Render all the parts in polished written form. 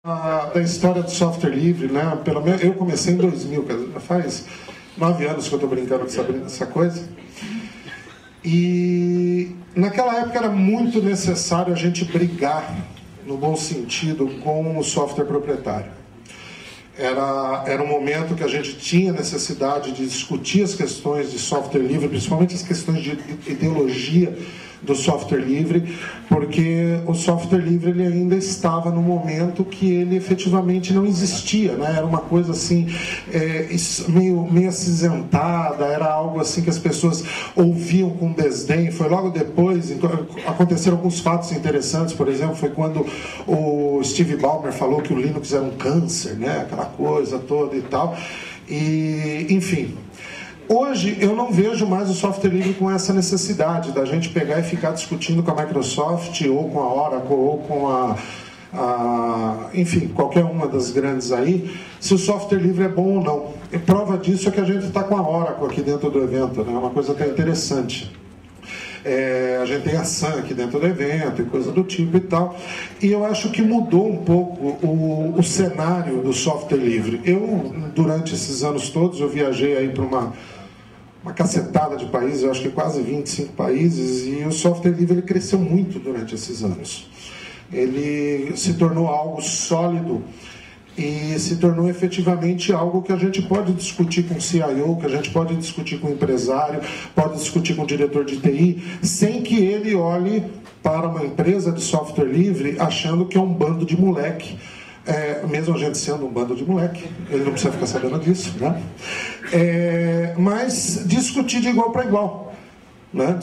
Da história do software livre, né? Pelo menos eu comecei em 2000, faz 9 anos que eu estou brincando com essa coisa. E naquela época era muito necessário a gente brigar, no bom sentido, com o software proprietário. Era um momento que a gente tinha necessidade de discutir as questões de software livre, principalmente as questões de ideologia do software livre, porque o software livre ele ainda estava no momento que ele efetivamente não existia, né? Era uma coisa assim, meio acinzentada, era algo assim que as pessoas ouviam com desdém. Foi logo depois, aconteceram alguns fatos interessantes, por exemplo, foi quando o Steve Ballmer falou que o Linux era um câncer, né? Aquela coisa toda e tal, e enfim. Hoje eu não vejo mais o software livre com essa necessidade da gente pegar e ficar discutindo com a Microsoft ou com a Oracle ou com enfim, qualquer uma das grandes aí, se o software livre é bom ou não. E prova disso é que a gente está com a Oracle aqui dentro do evento, né? É uma coisa até interessante. A gente tem a Sun aqui dentro do evento e coisa do tipo e tal, e eu acho que mudou um pouco o cenário do software livre. Eu, durante esses anos todos, eu viajei aí para uma cacetada de países, eu acho que quase 25 países, e o software livre ele cresceu muito durante esses anos. Ele se tornou algo sólido e se tornou efetivamente algo que a gente pode discutir com o CIO, que a gente pode discutir com o empresário, pode discutir com o diretor de TI, sem que ele olhe para uma empresa de software livre achando que é um bando de moleque. Mesmo a gente sendo um bando de moleque, ele não precisa ficar sabendo disso, né? Mas discutir de igual para igual, né?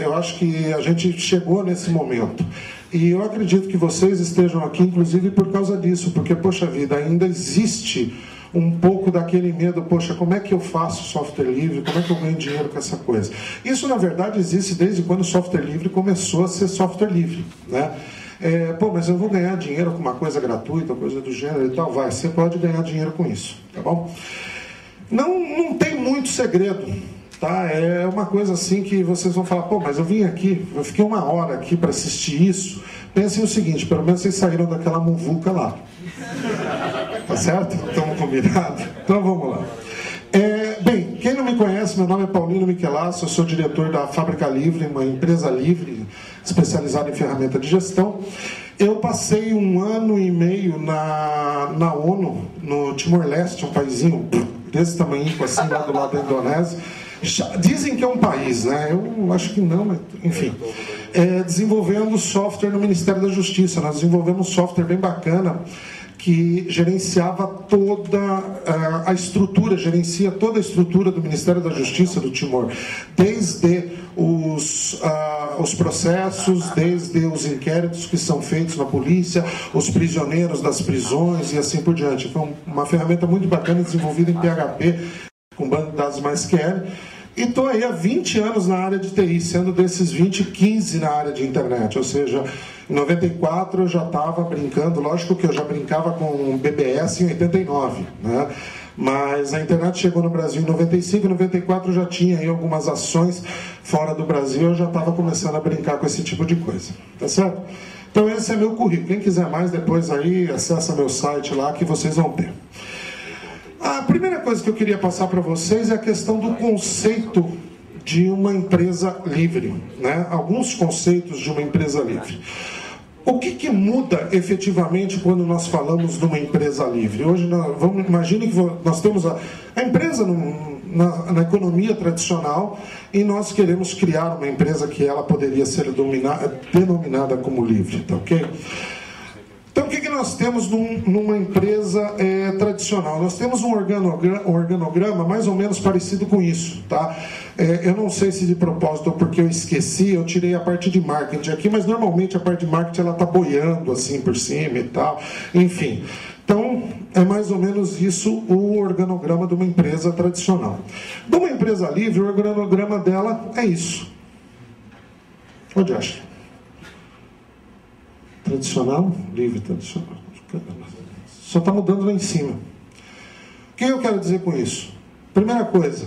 Eu acho que a gente chegou nesse momento. E eu acredito que vocês estejam aqui, inclusive, por causa disso, porque, poxa vida, ainda existe um pouco daquele medo, poxa, como é que eu faço software livre, como é que eu ganho dinheiro com essa coisa? Isso, na verdade, existe desde quando o software livre começou a ser software livre, né? Mas eu vou ganhar dinheiro com uma coisa gratuita, coisa do gênero e tal, vai, você pode ganhar dinheiro com isso, tá bom? Não tem muito segredo, tá? É uma coisa assim que vocês vão falar, mas eu vim aqui, eu fiquei 1 hora aqui para assistir isso. Pensem o seguinte, pelo menos vocês saíram daquela muvuca lá, tá certo? Estamos combinados? Então vamos lá. Bem, quem não me conhece, meu nome é Paulino Michelasso, eu sou diretor da Fábrica Livre, uma empresa livre especializada em ferramenta de gestão. Eu passei 1 ano e meio na ONU, no Timor-Leste, um paísinho desse tamanho, assim, lá do lado da Indonésia. Dizem que é um país, né? Eu acho que não, mas enfim. Desenvolvendo software no Ministério da Justiça. Nós desenvolvemos um software bem bacana que gerenciava toda a estrutura, gerencia toda a estrutura do Ministério da Justiça do Timor, desde os processos, desde os inquéritos que são feitos na polícia, os prisioneiros das prisões e assim por diante. Foi uma ferramenta muito bacana, desenvolvida em PHP, com banco de dados MySQL. E estou aí há 20 anos na área de TI, sendo desses 20, 15 na área de internet. Ou seja, em 94 eu já estava brincando, lógico que eu já brincava com BBS em 89, né? Mas a internet chegou no Brasil em 95, em 94 eu já tinha aí algumas ações fora do Brasil, eu já estava começando a brincar com esse tipo de coisa, tá certo? Então esse é meu currículo. Quem quiser mais, depois aí acessa meu site lá que vocês vão ter. A primeira coisa que eu queria passar para vocês é a questão do conceito de uma empresa livre, né? Alguns conceitos de uma empresa livre. O que muda efetivamente quando nós falamos de uma empresa livre? Hoje, imagine que nós temos a empresa na economia tradicional e nós queremos criar uma empresa que ela poderia ser denominada como livre, tá ok? Então, o que nós temos numa empresa tradicional? Nós temos um organograma mais ou menos parecido com isso, tá? Eu não sei se de propósito ou porque eu esqueci, eu tirei a parte de marketing aqui, mas normalmente a parte de marketing ela está boiando assim por cima e tal, enfim. Então, é mais ou menos isso o organograma de uma empresa tradicional. De uma empresa livre, o organograma dela é isso. Onde acha? Tradicional, livre, tradicional. Só está mudando lá em cima. O que eu quero dizer com isso? Primeira coisa,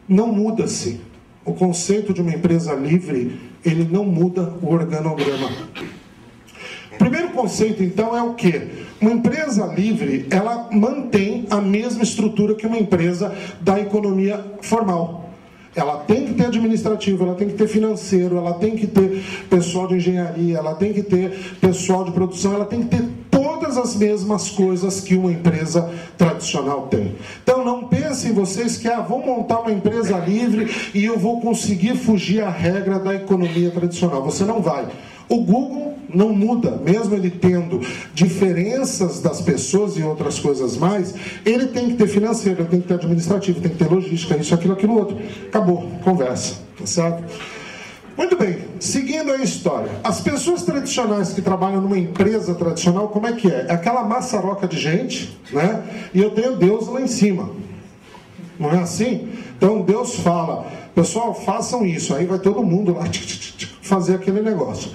não muda-se. O conceito de uma empresa livre, ele não muda o organograma. Primeiro conceito, então, é o quê? Uma empresa livre, ela mantém a mesma estrutura que uma empresa da economia formal. Ela tem que ter administrativo, ela tem que ter financeiro, ela tem que ter pessoal de engenharia, ela tem que ter pessoal de produção, ela tem que ter todas as mesmas coisas que uma empresa tradicional tem. Então não pensem vocês que vou montar uma empresa livre e eu vou conseguir fugir à regra da economia tradicional. Você não vai. O Google não muda, mesmo ele tendo diferenças das pessoas e outras coisas mais, ele tem que ter financeiro, ele tem que ter administrativo, tem que ter logística, isso, aquilo, outro. Acabou, conversa, tá certo? Muito bem, seguindo a história. As pessoas tradicionais que trabalham numa empresa tradicional, como é que é? É aquela maçaroca de gente, né? E eu tenho Deus lá em cima. Não é assim? Então Deus fala, pessoal, façam isso. Aí vai todo mundo lá fazer aquele negócio.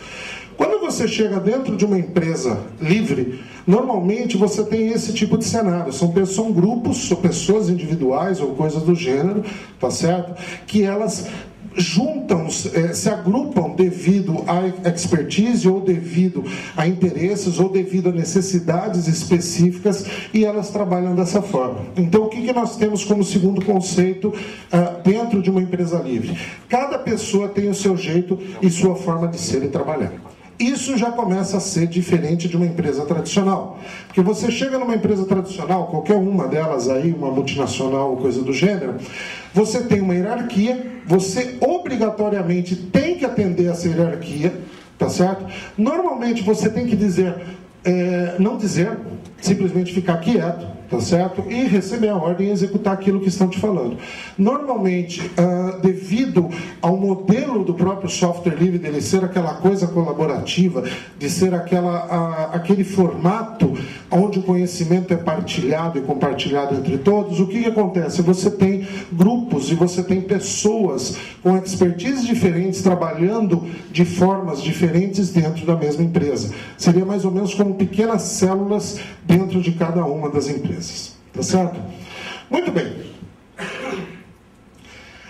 Quando você chega dentro de uma empresa livre, normalmente você tem esse tipo de cenário. São grupos, ou pessoas individuais ou coisas do gênero, tá certo? Que elas juntam, se agrupam devido à expertise ou devido a interesses ou devido a necessidades específicas e elas trabalham dessa forma. Então, o que nós temos como segundo conceito dentro de uma empresa livre? Cada pessoa tem o seu jeito e sua forma de ser e trabalhar. Isso já começa a ser diferente de uma empresa tradicional. Porque você chega numa empresa tradicional, qualquer uma delas aí, uma multinacional ou coisa do gênero, você tem uma hierarquia, você obrigatoriamente tem que atender essa hierarquia, tá certo? Normalmente você tem que dizer, não dizer, simplesmente ficar quieto, tá certo? E receber a ordem e executar aquilo que estão te falando. Normalmente, devido ao modelo do próprio software livre, dele ser aquela coisa colaborativa, de ser aquele formato onde o conhecimento é partilhado e compartilhado entre todos, o que acontece? Você tem grupos e você tem pessoas com expertise diferentes trabalhando de formas diferentes dentro da mesma empresa. Seria mais ou menos como pequenas células dentro de cada uma das empresas. Tá certo? Muito bem.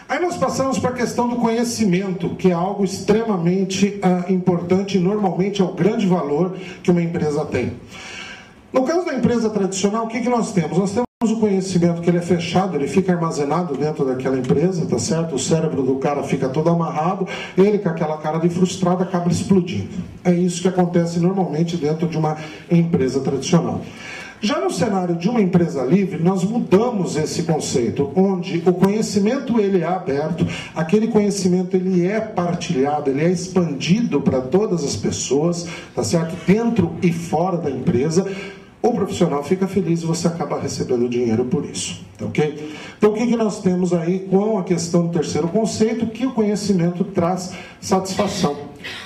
Aí nós passamos para a questão do conhecimento, que é algo extremamente importante e normalmente é o grande valor que uma empresa tem. No caso da empresa tradicional, o que nós temos? Nós temos o conhecimento que ele é fechado, ele fica armazenado dentro daquela empresa, tá certo? O cérebro do cara fica todo amarrado, ele com aquela cara de frustrado acaba explodindo. É isso que acontece normalmente dentro de uma empresa tradicional. Já no cenário de uma empresa livre, nós mudamos esse conceito, onde o conhecimento ele é aberto, aquele conhecimento ele é partilhado, ele é expandido para todas as pessoas, tá certo? Dentro e fora da empresa. O profissional fica feliz e você acaba recebendo dinheiro por isso, tá ok? Então o que nós temos aí com a questão do terceiro conceito? Que o conhecimento traz satisfação.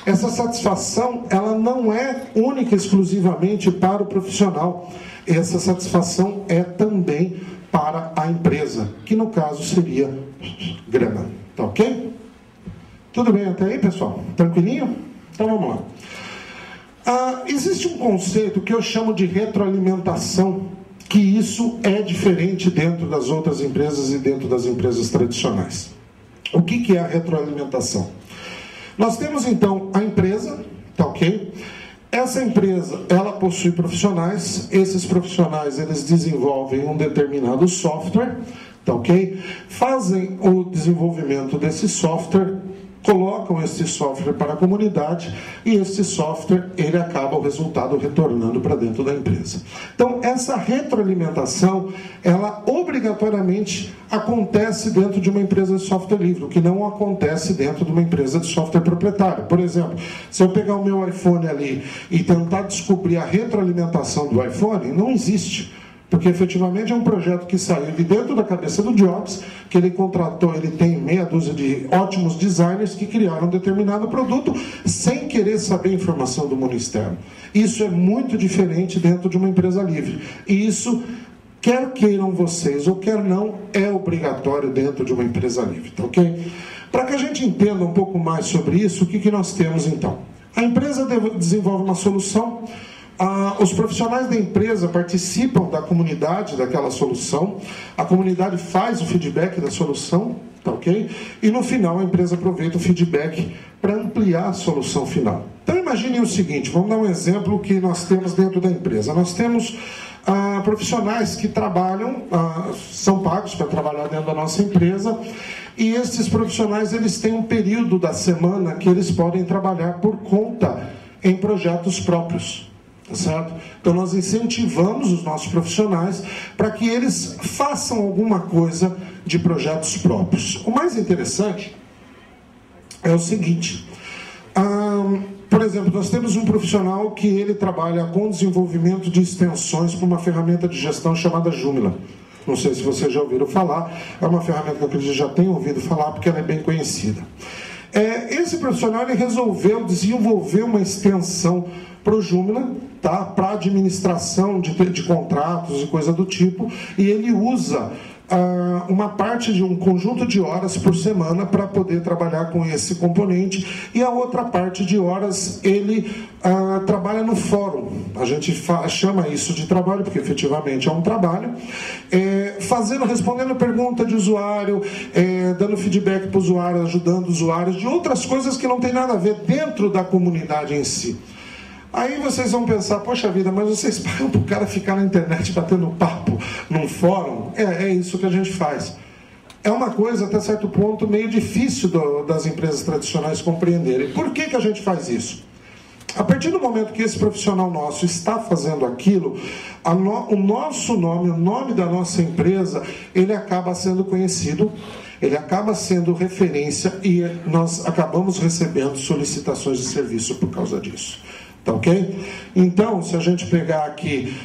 Essa satisfação, ela não é única e exclusivamente para o profissional. Essa satisfação é também para a empresa, que no caso seria grana, tá ok? Tudo bem até aí, pessoal? Tranquilinho? Então vamos lá. Existe um conceito que eu chamo de retroalimentação, que isso é diferente dentro das outras empresas e dentro das empresas tradicionais. O que é a retroalimentação? Nós temos então a empresa, tá ok? Essa empresa, ela possui profissionais, esses profissionais eles desenvolvem um determinado software, tá ok? Fazem o desenvolvimento desse software, colocam esse software para a comunidade e esse software, ele acaba o resultado retornando para dentro da empresa. Então, essa retroalimentação, ela obrigatoriamente acontece dentro de uma empresa de software livre, o que não acontece dentro de uma empresa de software proprietário. Por exemplo, se eu pegar o meu iPhone ali e tentar descobrir a retroalimentação do iPhone, não existe. Porque efetivamente é um projeto que saiu de dentro da cabeça do Jobs, que ele contratou, ele tem meia dúzia de ótimos designers que criaram um determinado produto sem querer saber a informação do mundo externo. Isso é muito diferente dentro de uma empresa livre. E isso, quer queiram vocês ou quer não, é obrigatório dentro de uma empresa livre, tá ok? Para que a gente entenda um pouco mais sobre isso, o que nós temos então? A empresa desenvolve uma solução. Os profissionais da empresa participam da comunidade daquela solução, a comunidade faz o feedback da solução, tá ok? E no final a empresa aproveita o feedback para ampliar a solução final. Então imaginem o seguinte, vamos dar um exemplo que nós temos dentro da empresa. Nós temos profissionais que trabalham, são pagos para trabalhar dentro da nossa empresa, e esses profissionais eles têm um período da semana que eles podem trabalhar por conta em projetos próprios. Certo? Então nós incentivamos os nossos profissionais para que eles façam alguma coisa de projetos próprios. O mais interessante é o seguinte, por exemplo, nós temos um profissional que ele trabalha com desenvolvimento de extensões para uma ferramenta de gestão chamada Joomla. Não sei se vocês já ouviram falar, é uma ferramenta que eu acredito que já tenham ouvido falar porque ela é bem conhecida. Esse profissional ele resolveu desenvolver uma extensão para o Joomla, tá? Para administração de contratos e coisa do tipo, e ele usa uma parte de um conjunto de horas por semana para poder trabalhar com esse componente, e a outra parte de horas ele trabalha no fórum. A gente chama isso de trabalho porque efetivamente é um trabalho, respondendo pergunta de usuário, dando feedback para o usuário, ajudando usuários de outras coisas que não tem nada a ver dentro da comunidade em si. Aí vocês vão pensar, poxa vida, mas vocês pagam para o cara ficar na internet batendo papo num fórum? É isso que a gente faz. É uma coisa, até certo ponto, meio difícil das empresas tradicionais compreenderem. Por que a gente faz isso? A partir do momento que esse profissional nosso está fazendo aquilo, o nosso nome, o nome da nossa empresa, ele acaba sendo conhecido, ele acaba sendo referência e nós acabamos recebendo solicitações de serviço por causa disso. Tá ok? Então, se a gente pegar aqui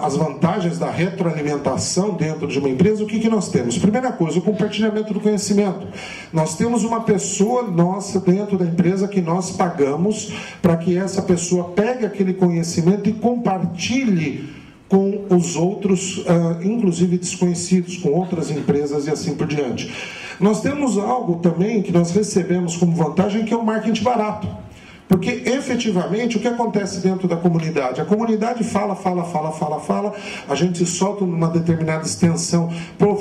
as vantagens da retroalimentação dentro de uma empresa, o que nós temos? Primeira coisa, o compartilhamento do conhecimento. Nós temos uma pessoa nossa dentro da empresa que nós pagamos para que essa pessoa pegue aquele conhecimento e compartilhe com os outros, inclusive desconhecidos, com outras empresas e assim por diante. Nós temos algo também que nós recebemos como vantagem, que é o marketing barato. Porque, efetivamente, o que acontece dentro da comunidade? A comunidade fala, a gente solta numa determinada extensão,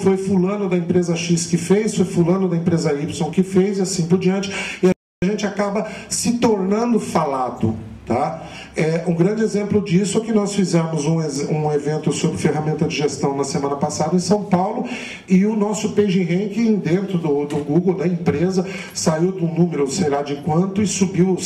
foi fulano da empresa X que fez, foi fulano da empresa Y que fez, e assim por diante, e a gente acaba se tornando falado. Tá? Um grande exemplo disso é que nós fizemos um evento sobre ferramenta de gestão na semana passada em São Paulo, e o nosso PageRanking dentro do Google, da empresa, saiu de um número, sei lá de quanto, e subiu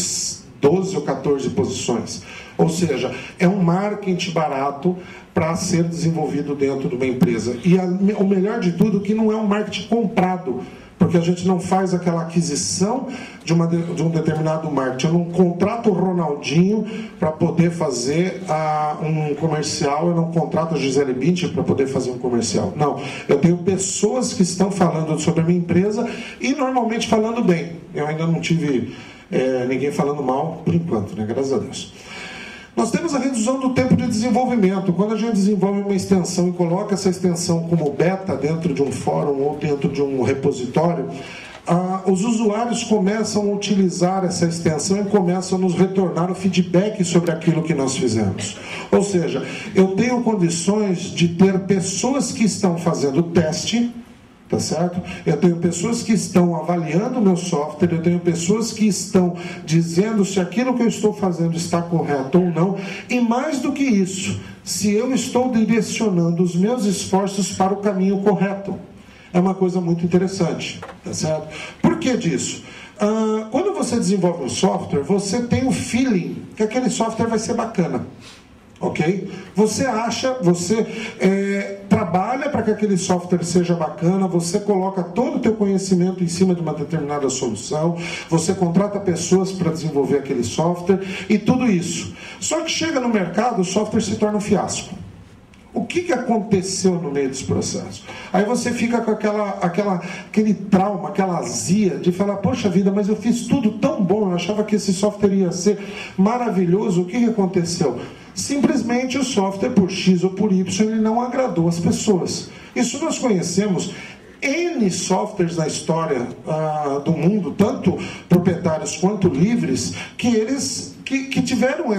12 ou 14 posições. Ou seja, é um marketing barato para ser desenvolvido dentro de uma empresa. E o melhor de tudo, que não é um marketing comprado, porque a gente não faz aquela aquisição de um determinado marketing. Eu não contrato o Ronaldinho para poder fazer um comercial, eu não contrato a Gisele Bündchen para poder fazer um comercial. Não, eu tenho pessoas que estão falando sobre a minha empresa e normalmente falando bem. Eu ainda não tive ninguém falando mal, por enquanto, né? Graças a Deus. Nós temos a redução do tempo de desenvolvimento. Quando a gente desenvolve uma extensão e coloca essa extensão como beta dentro de um fórum ou dentro de um repositório, os usuários começam a utilizar essa extensão e começam a nos retornar o feedback sobre aquilo que nós fizemos. Ou seja, eu tenho condições de ter pessoas que estão fazendo teste, tá certo? Eu tenho pessoas que estão avaliando o meu software, eu tenho pessoas que estão dizendo se aquilo que eu estou fazendo está correto ou não, e mais do que isso, se eu estou direcionando os meus esforços para o caminho correto. É uma coisa muito interessante, tá certo? Por que disso? Quando você desenvolve um software, você tem o feeling que aquele software vai ser bacana. Ok? Você trabalha para que aquele software seja bacana, você coloca todo o teu conhecimento em cima de uma determinada solução, você contrata pessoas para desenvolver aquele software e tudo isso. Só que chega no mercado, o software se torna um fiasco. O que aconteceu no meio desse processo? Aí você fica com aquele trauma, aquela azia de falar, poxa vida, mas eu fiz tudo tão bom, eu achava que esse software ia ser maravilhoso, o que aconteceu? Simplesmente o software, por X ou por Y, ele não agradou as pessoas. Isso nós conhecemos N softwares na história do mundo, tanto proprietários quanto livres, que tiveram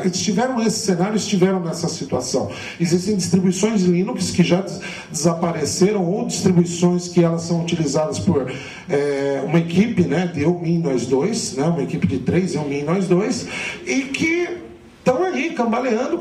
estiveram nesse cenário, estiveram nessa situação. Existem distribuições Linux que já desapareceram, ou distribuições que elas são utilizadas por uma equipe, né, de eu, mim, nós dois, né, uma equipe de 3, eu, mim, nós dois, e que estão aí cambaleando,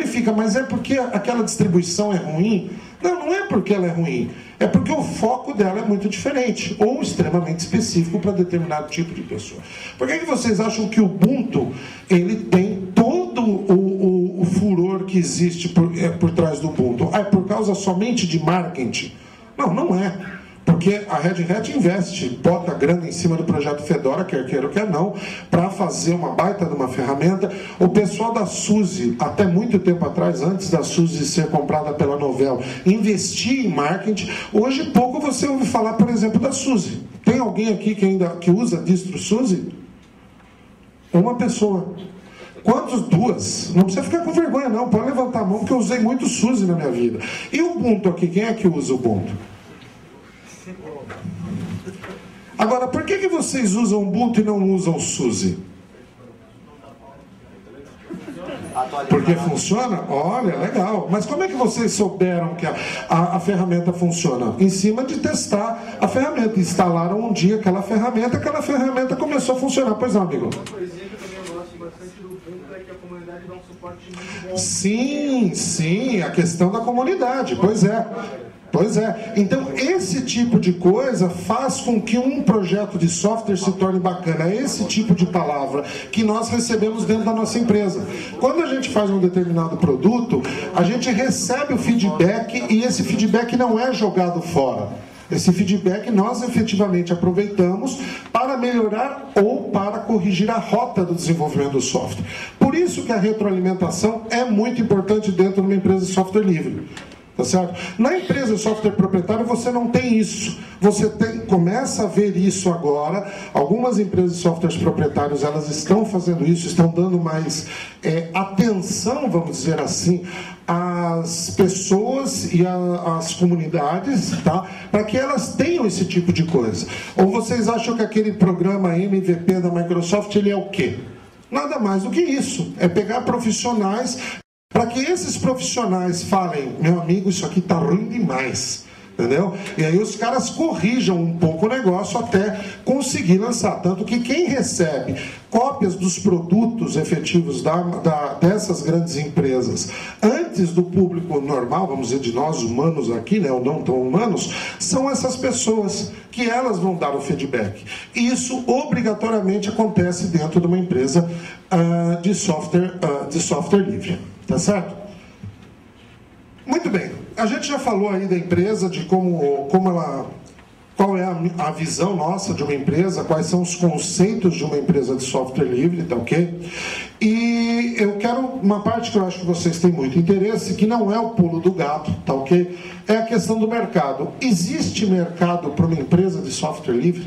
e fica, mas é porque aquela distribuição é ruim? Não é porque ela é ruim, é porque o foco dela é muito diferente, ou extremamente específico para determinado tipo de pessoa. Por que vocês acham que o Ubuntu, ele tem todo o furor que existe por trás do Ubuntu? É por causa somente de marketing? Não é. Porque a Red Hat investe, bota grana em cima do projeto Fedora, quer queira ou quer não, para fazer uma baita de uma ferramenta. O pessoal da SUSE, até muito tempo atrás, antes da SUSE ser comprada pela Novell, investia em marketing. Hoje pouco você ouve falar, por exemplo, da SUSE. Tem alguém aqui que usa distro SUSE? Uma pessoa. Quantos? 2? Não precisa ficar com vergonha não, pode levantar a mão, porque eu usei muito SUSE na minha vida. E o Ubuntu aqui, quem é que usa o Ubuntu? Agora, por que vocês usam Ubuntu e não usam SUSE? Porque funciona? Olha, legal. Mas como é que vocês souberam que a ferramenta funciona? Em cima de testar a ferramenta. Instalaram um dia aquela ferramenta começou a funcionar. Pois não, amigo? Uma coisinha que eu também gosto bastante do Ubuntu é que a comunidade dá um suporte muito bom. Sim, a questão da comunidade. Pois é. Então esse tipo de coisa faz com que um projeto de software se torne bacana. É esse tipo de palavra que nós recebemos dentro da nossa empresa. Quando a gente faz um determinado produto, a gente recebe o feedback e esse feedback não é jogado fora. Esse feedback nós efetivamente aproveitamos para melhorar ou para corrigir a rota do desenvolvimento do software. Por isso que a retroalimentação é muito importante dentro de uma empresa de software livre. Tá certo? Na empresa de software proprietário você não tem isso. Você começa a ver isso agora. Algumas empresas de softwares proprietários elas estão fazendo isso, estão dando mais atenção, vamos dizer assim, às pessoas e às comunidades, tá? Para que elas tenham esse tipo de coisa. Ou vocês acham que aquele programa MVP da Microsoft ele é o quê? Nada mais do que isso. É pegar profissionais para que esses profissionais falem, meu amigo, isso aqui está ruim demais, entendeu? E aí os caras corrijam um pouco o negócio até conseguir lançar. Tanto que quem recebe cópias dos produtos efetivos dessas grandes empresas antes do público normal, vamos dizer, de nós humanos aqui, né, ou não tão humanos, são essas pessoas que elas vão dar o feedback. E isso obrigatoriamente acontece dentro de uma empresa de software livre. Tá certo? Muito bem. A gente já falou aí da empresa, de qual é a visão nossa de uma empresa, quais são os conceitos de uma empresa de software livre, tá ok? E eu quero uma parte que eu acho que vocês têm muito interesse, que não é o pulo do gato, tá ok? É a questão do mercado. Existe mercado para uma empresa de software livre?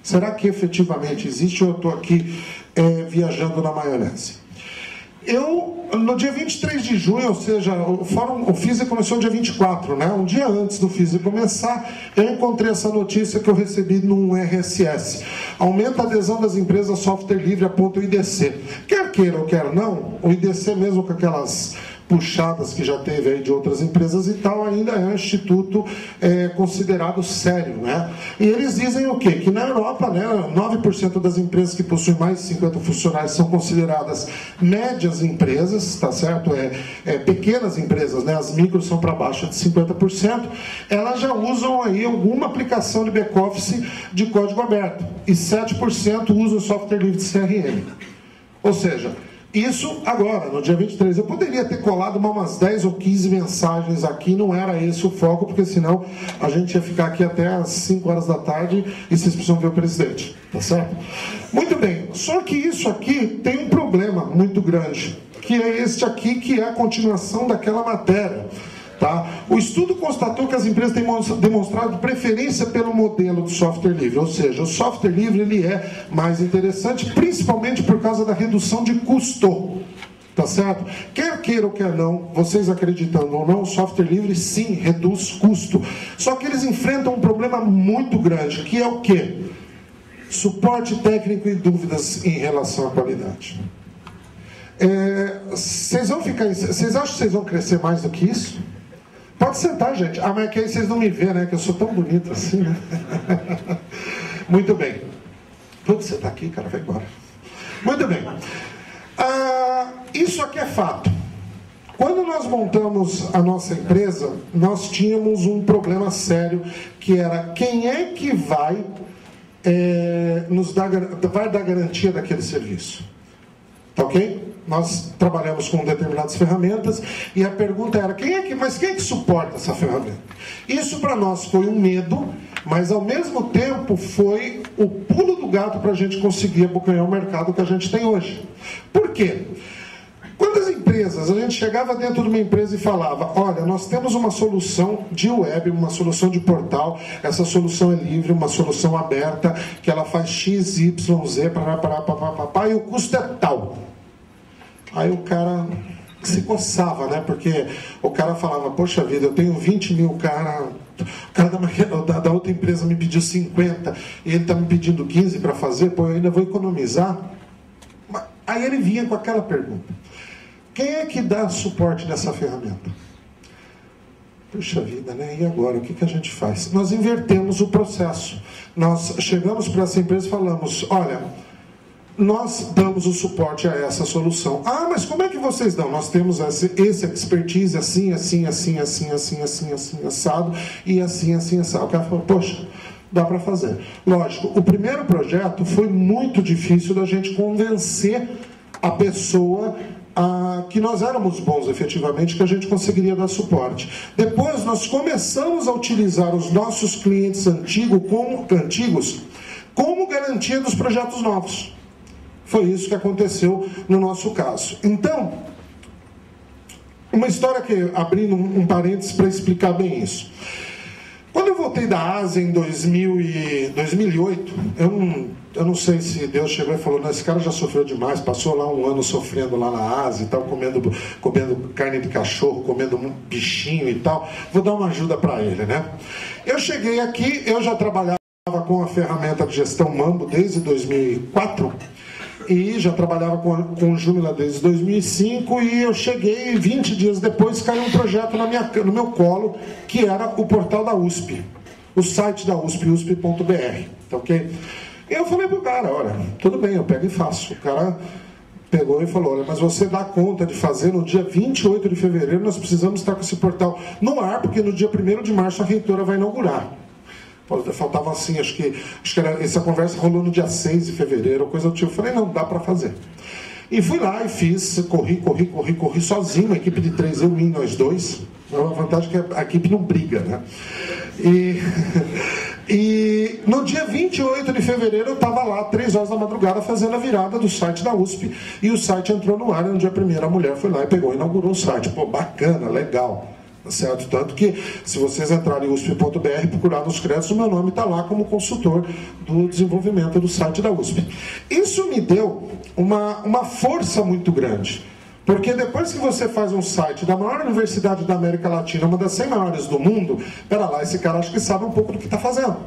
Será que efetivamente existe ou eu estou aqui viajando na maionese? No dia 23 de junho, ou seja, o FISE começou no dia 24, né? Um dia antes do FISE começar, eu encontrei essa notícia que eu recebi num RSS. Aumenta a adesão das empresas software livre, aponta o IDC. Quer queira ou quer não, o IDC mesmo com aquelas puxadas que já teve aí de outras empresas e tal, ainda é um instituto considerado sério, né? E eles dizem o quê? Que na Europa, né, 9% das empresas que possuem mais de 50 funcionários são consideradas médias empresas, tá certo? Pequenas empresas, né? As micros são para baixo de 50%, elas já usam aí alguma aplicação de back-office de código aberto, e 7% usam software livre de CRM. Ou seja, isso agora, no dia 23, eu poderia ter colado umas 10 ou 15 mensagens aqui, não era esse o foco, porque senão a gente ia ficar aqui até às 5 horas da tarde e vocês precisam ver o presidente, tá certo? Muito bem, só que isso aqui tem um problema muito grande, que é este aqui, que é a continuação daquela matéria. Tá? O estudo constatou que as empresas têm demonstrado preferência pelo modelo de software livre, ou seja, o software livre ele é mais interessante, principalmente por causa da redução de custo. Tá certo? Quer queira ou quer não, vocês acreditando ou não, o software livre sim reduz custo. Só que eles enfrentam um problema muito grande, que é o quê? Suporte técnico e dúvidas em relação à qualidade. Vocês vão ficar... Vocês acham que vocês vão crescer mais do que isso? Pode sentar, gente. Ah, mas é que aí vocês não me vêem, né? Que eu sou tão bonito assim, né? Muito bem. Putz, você tá aqui, cara, vai embora. Muito bem. Isso aqui é fato. Quando nós montamos a nossa empresa, nós tínhamos um problema sério, que era quem é que vai vai dar garantia daquele serviço. Tá ok? Nós trabalhamos com determinadas ferramentas e a pergunta era, quem é que suporta essa ferramenta? Isso para nós foi um medo, mas ao mesmo tempo foi o pulo do gato para a gente conseguir abocanhar o mercado que a gente tem hoje. Por quê? Quando as empresas, a gente chegava dentro de uma empresa e falava, olha, nós temos uma solução de web, uma solução de portal, essa solução é livre, uma solução aberta, que ela faz X, Y, Z, e o custo é tal. Aí o cara se coçava, né? Porque o cara falava, poxa vida, eu tenho 20 mil, o cara da outra empresa me pediu 50, e ele está me pedindo 15 para fazer, pô, eu ainda vou economizar. Aí ele vinha com aquela pergunta, quem é que dá suporte nessa ferramenta? Puxa vida, né? E agora, o que a gente faz? Nós invertemos o processo. Nós chegamos para essa empresa e falamos, olha, nós damos o suporte a essa solução. Ah, mas como é que vocês dão? Nós temos esse expertise assim, assado, e assim, assado. O cara falou, poxa, dá para fazer. Lógico, o primeiro projeto foi muito difícil da gente convencer a pessoa que nós éramos bons efetivamente, que a gente conseguiria dar suporte. Depois nós começamos a utilizar os nossos clientes antigos como garantia dos projetos novos. Foi isso que aconteceu no nosso caso. Então, uma história que, abrindo um parênteses para explicar bem isso. Quando eu voltei da Ásia em 2008, eu não sei se Deus chegou e falou, não, esse cara já sofreu demais, passou lá um ano sofrendo lá na Ásia e tal, comendo carne de cachorro, comendo um bichinho e tal, vou dar uma ajuda para ele, né? Eu cheguei aqui, eu já trabalhava com a ferramenta de gestão Mambo desde 2004, e já trabalhava com o Joomla desde 2005, e eu cheguei 20 dias depois, caiu um projeto no meu colo, que era o portal da USP, o site da USP, usp.br, tá ok? E eu falei pro cara, olha, tudo bem, eu pego e faço. O cara pegou e falou, olha, mas você dá conta de fazer no dia 28 de fevereiro, nós precisamos estar com esse portal no ar, porque no dia 1º de março a reitora vai inaugurar. Faltava assim, acho que essa conversa rolou no dia 6 de fevereiro, coisa do tipo. Eu falei, não, dá para fazer. E fui lá e fiz, corri sozinho, uma equipe de 3, eu e nós dois. A vantagem é que a equipe não briga, né? E no dia 28 de fevereiro eu estava lá, 3 horas da madrugada, fazendo a virada do site da USP. E o site entrou no ar, e no dia 1º a mulher foi lá e pegou e inaugurou o site. Pô, bacana, legal. Certo? Tanto que, se vocês entrarem em usp.br, procurar nos créditos, o meu nome está lá como consultor do desenvolvimento do site da USP. Isso me deu uma força muito grande, porque depois que você faz um site da maior universidade da América Latina, uma das 100 maiores do mundo, pera lá, esse cara acho que sabe um pouco do que está fazendo.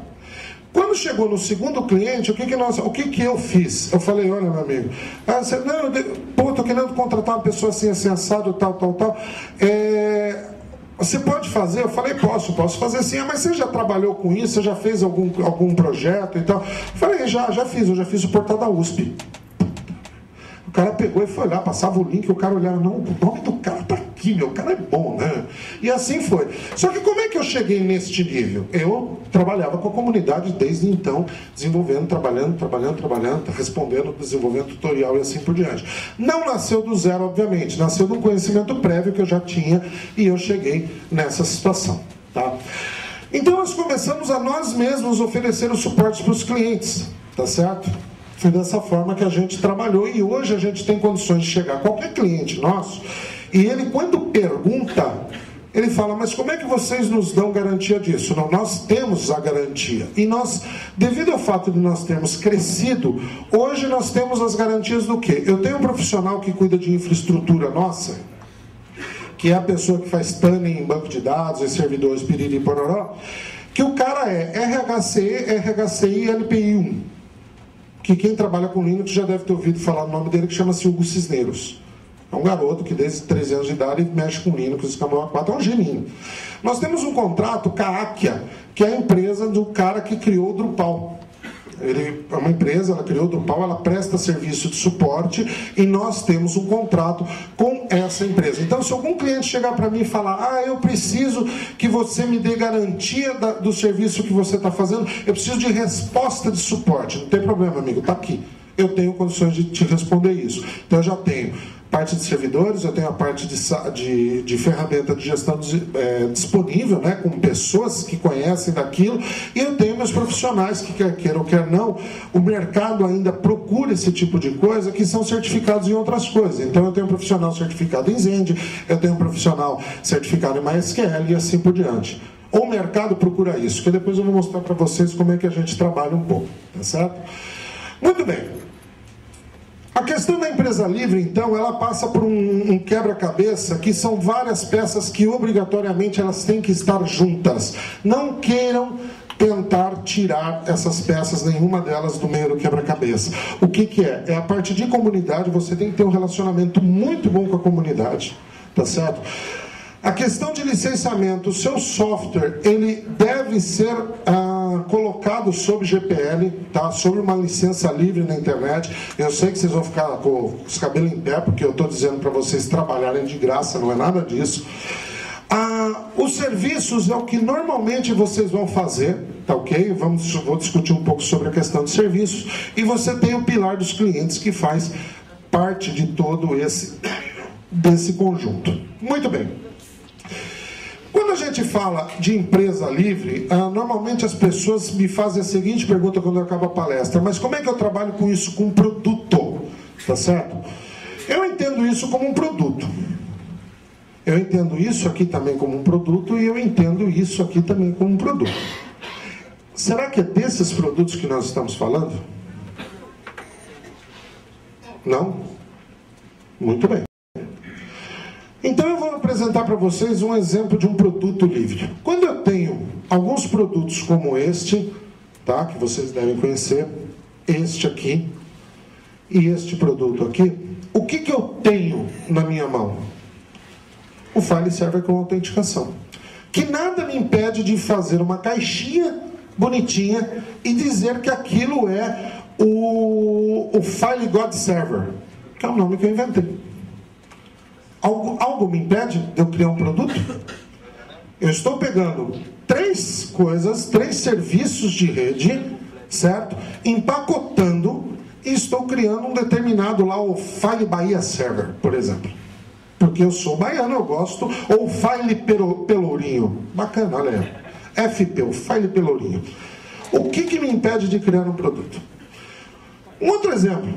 Quando chegou no segundo cliente, o que eu fiz? Eu falei, olha, meu amigo, estou querendo contratar uma pessoa assim, assado, tal. Você pode fazer? Eu falei, posso fazer sim. Mas você já trabalhou com isso? Você já fez algum projeto e tal? Eu falei, eu já fiz o portal da USP. O cara pegou e foi lá, passava o link, o cara olhava, não, o nome do cara tá aqui, meu, o cara é bom, né? E assim foi. Só que como é que eu cheguei neste nível? Eu trabalhava com a comunidade desde então, desenvolvendo, trabalhando, respondendo, desenvolvendo tutorial e assim por diante. Não nasceu do zero, obviamente, nasceu de um conhecimento prévio que eu já tinha, e eu cheguei nessa situação, tá? Então nós começamos a nós mesmos oferecer o suporte para os clientes, tá certo? Foi dessa forma que a gente trabalhou, e hoje a gente tem condições de chegar a qualquer cliente nosso, e ele, quando pergunta, ele fala, mas como é que vocês nos dão garantia disso? Não, nós temos a garantia. E nós, devido ao fato de nós termos crescido, hoje nós temos as garantias do quê? Eu tenho um profissional que cuida de infraestrutura nossa, que é a pessoa que faz tuning em banco de dados, em servidores, piriri, pororó, que o cara é RHCI e LPI1. Que quem trabalha com Linux já deve ter ouvido falar o nome dele, que chama-se Hugo Cisneros. É um garoto que desde 13 anos de idade mexe com Linux, Escambola 4, é um geninho. Nós temos um contrato com a Akia, que é a empresa do cara que criou o Drupal. Ele é uma empresa, ela criou o Drupal, ela presta serviço de suporte e nós temos um contrato com essa empresa. Então, se algum cliente chegar para mim e falar, eu preciso que você me dê garantia do serviço que você está fazendo, eu preciso de resposta de suporte. Não tem problema, amigo, está aqui. Eu tenho condições de te responder isso. Então, eu já tenho parte de servidores, eu tenho a parte de ferramenta de gestão disponível, né, com pessoas que conhecem daquilo, e eu tenho meus profissionais que, quer queira ou quer não, o mercado ainda procura esse tipo de coisa, que são certificados em outras coisas. Então eu tenho um profissional certificado em Zend, eu tenho um profissional certificado em MySQL e assim por diante. O mercado procura isso, que depois eu vou mostrar para vocês como é que a gente trabalha um pouco, tá certo? Muito bem. A questão da empresa livre, então, ela passa por um quebra-cabeça, que são várias peças que obrigatoriamente elas têm que estar juntas. Não queiram tentar tirar essas peças, nenhuma delas, do meio do quebra-cabeça. O que é? É a parte de comunidade, você tem que ter um relacionamento muito bom com a comunidade, tá certo? A questão de licenciamento, o seu software, ele deve ser colocado sob GPL, tá? Sobre uma licença livre na internet. Eu sei que vocês vão ficar com os cabelos em pé, porque eu estou dizendo para vocês trabalharem de graça, não é nada disso. Os serviços é o que normalmente vocês vão fazer, tá ok? Vou discutir um pouco sobre a questão de serviços. E você tem o pilar dos clientes, que faz parte de todo desse conjunto. Muito bem. Quando a gente fala de empresa livre, normalmente as pessoas me fazem a seguinte pergunta quando eu acabo a palestra: mas como é que eu trabalho com isso, com produto? Tá certo? Eu entendo isso como um produto. Eu entendo isso aqui também como um produto e eu entendo isso aqui também como um produto. Será que é desses produtos que nós estamos falando? Não? Muito bem. Então eu vou apresentar para vocês um exemplo de um produto livre. Quando eu tenho alguns produtos como este, tá, que vocês devem conhecer, este aqui e este produto aqui, o que eu tenho na minha mão? O file server com autenticação. Que nada me impede de fazer uma caixinha bonitinha e dizer que aquilo é o File God Server, que é o nome que eu inventei. Algo me impede de eu criar um produto? Eu estou pegando três serviços de rede, certo? Empacotando e estou criando um determinado lá, o File Bahia Server, por exemplo. Porque eu sou baiano, eu gosto. Ou File Pelourinho. Bacana, olha aí. FP, o File Pelourinho. O que me impede de criar um produto? Um outro exemplo.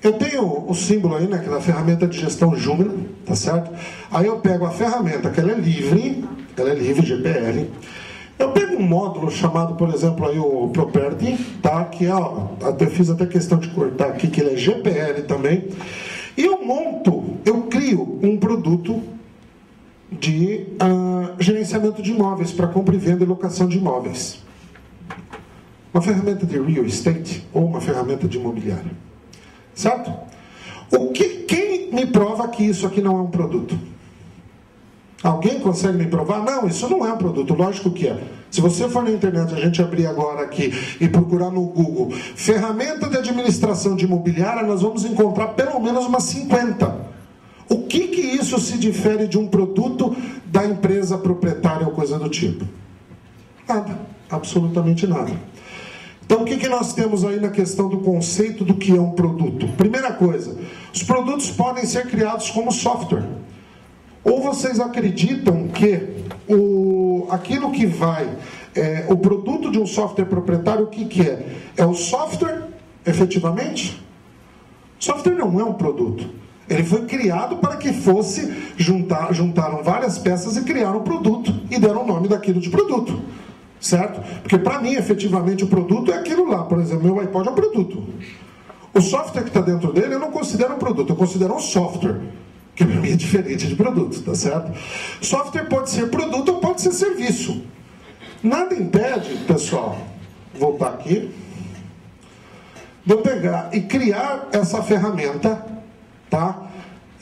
Eu tenho o símbolo aí, né, que é da ferramenta de gestão Joomla, tá certo? Aí eu pego a ferramenta, que ela é livre, GPL. Eu pego um módulo chamado, por exemplo, aí o Property, tá? Que é, ó, eu fiz até questão de cortar aqui, que ele é GPL também. E eu crio um produto de gerenciamento de imóveis, para compra e venda e locação de imóveis. Uma ferramenta de real estate ou uma ferramenta de imobiliário. Certo? Quem me prova que isso aqui não é um produto? Alguém consegue me provar? Não, isso não é um produto, lógico que é. Se você for na internet, a gente abrir agora aqui e procurar no Google ferramenta de administração de imobiliária, nós vamos encontrar pelo menos umas 50. O que isso se difere de um produto da empresa proprietária ou coisa do tipo? Nada, absolutamente nada. Então, o que nós temos aí na questão do conceito do que é um produto? Primeira coisa, os produtos podem ser criados como software. Ou vocês acreditam que aquilo que o produto de um software proprietário, o que é? É o software, efetivamente? Software não é um produto. Ele foi criado para que fosse, juntaram várias peças e criaram um produto, e deram o nome daquilo de produto. Certo? Porque para mim, efetivamente, o produto é aquilo lá. Por exemplo, meu iPod é um produto. O software que está dentro dele eu não considero um produto, eu considero um software, que para mim é diferente de produto, tá certo? Software pode ser produto ou pode ser serviço. Nada impede, pessoal, voltar aqui, de eu pegar e criar essa ferramenta, tá?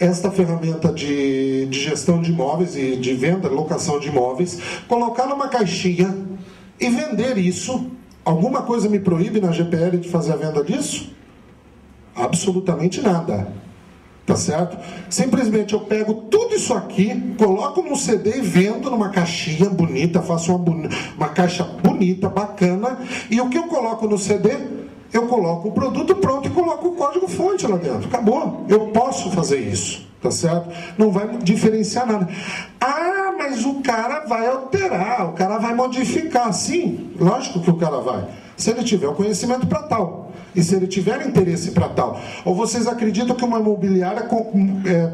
esta ferramenta de gestão de imóveis e de venda, locação de imóveis, colocar numa caixinha e vender isso. Alguma coisa me proíbe na GPL de fazer a venda disso? Absolutamente nada. Tá certo? Simplesmente eu pego tudo isso aqui, coloco num CD e vendo numa caixinha bonita, faço uma caixa bonita, bacana, e o que eu coloco no CD? Eu coloco o produto pronto e coloco o código-fonte lá dentro. Acabou. Eu posso fazer isso. Tá certo? Não vai diferenciar nada. Ah, mas o cara vai alterar, o cara vai modificar. Sim, lógico que o cara vai. Se ele tiver o conhecimento para tal. E se ele tiver interesse para tal. Ou vocês acreditam que uma imobiliária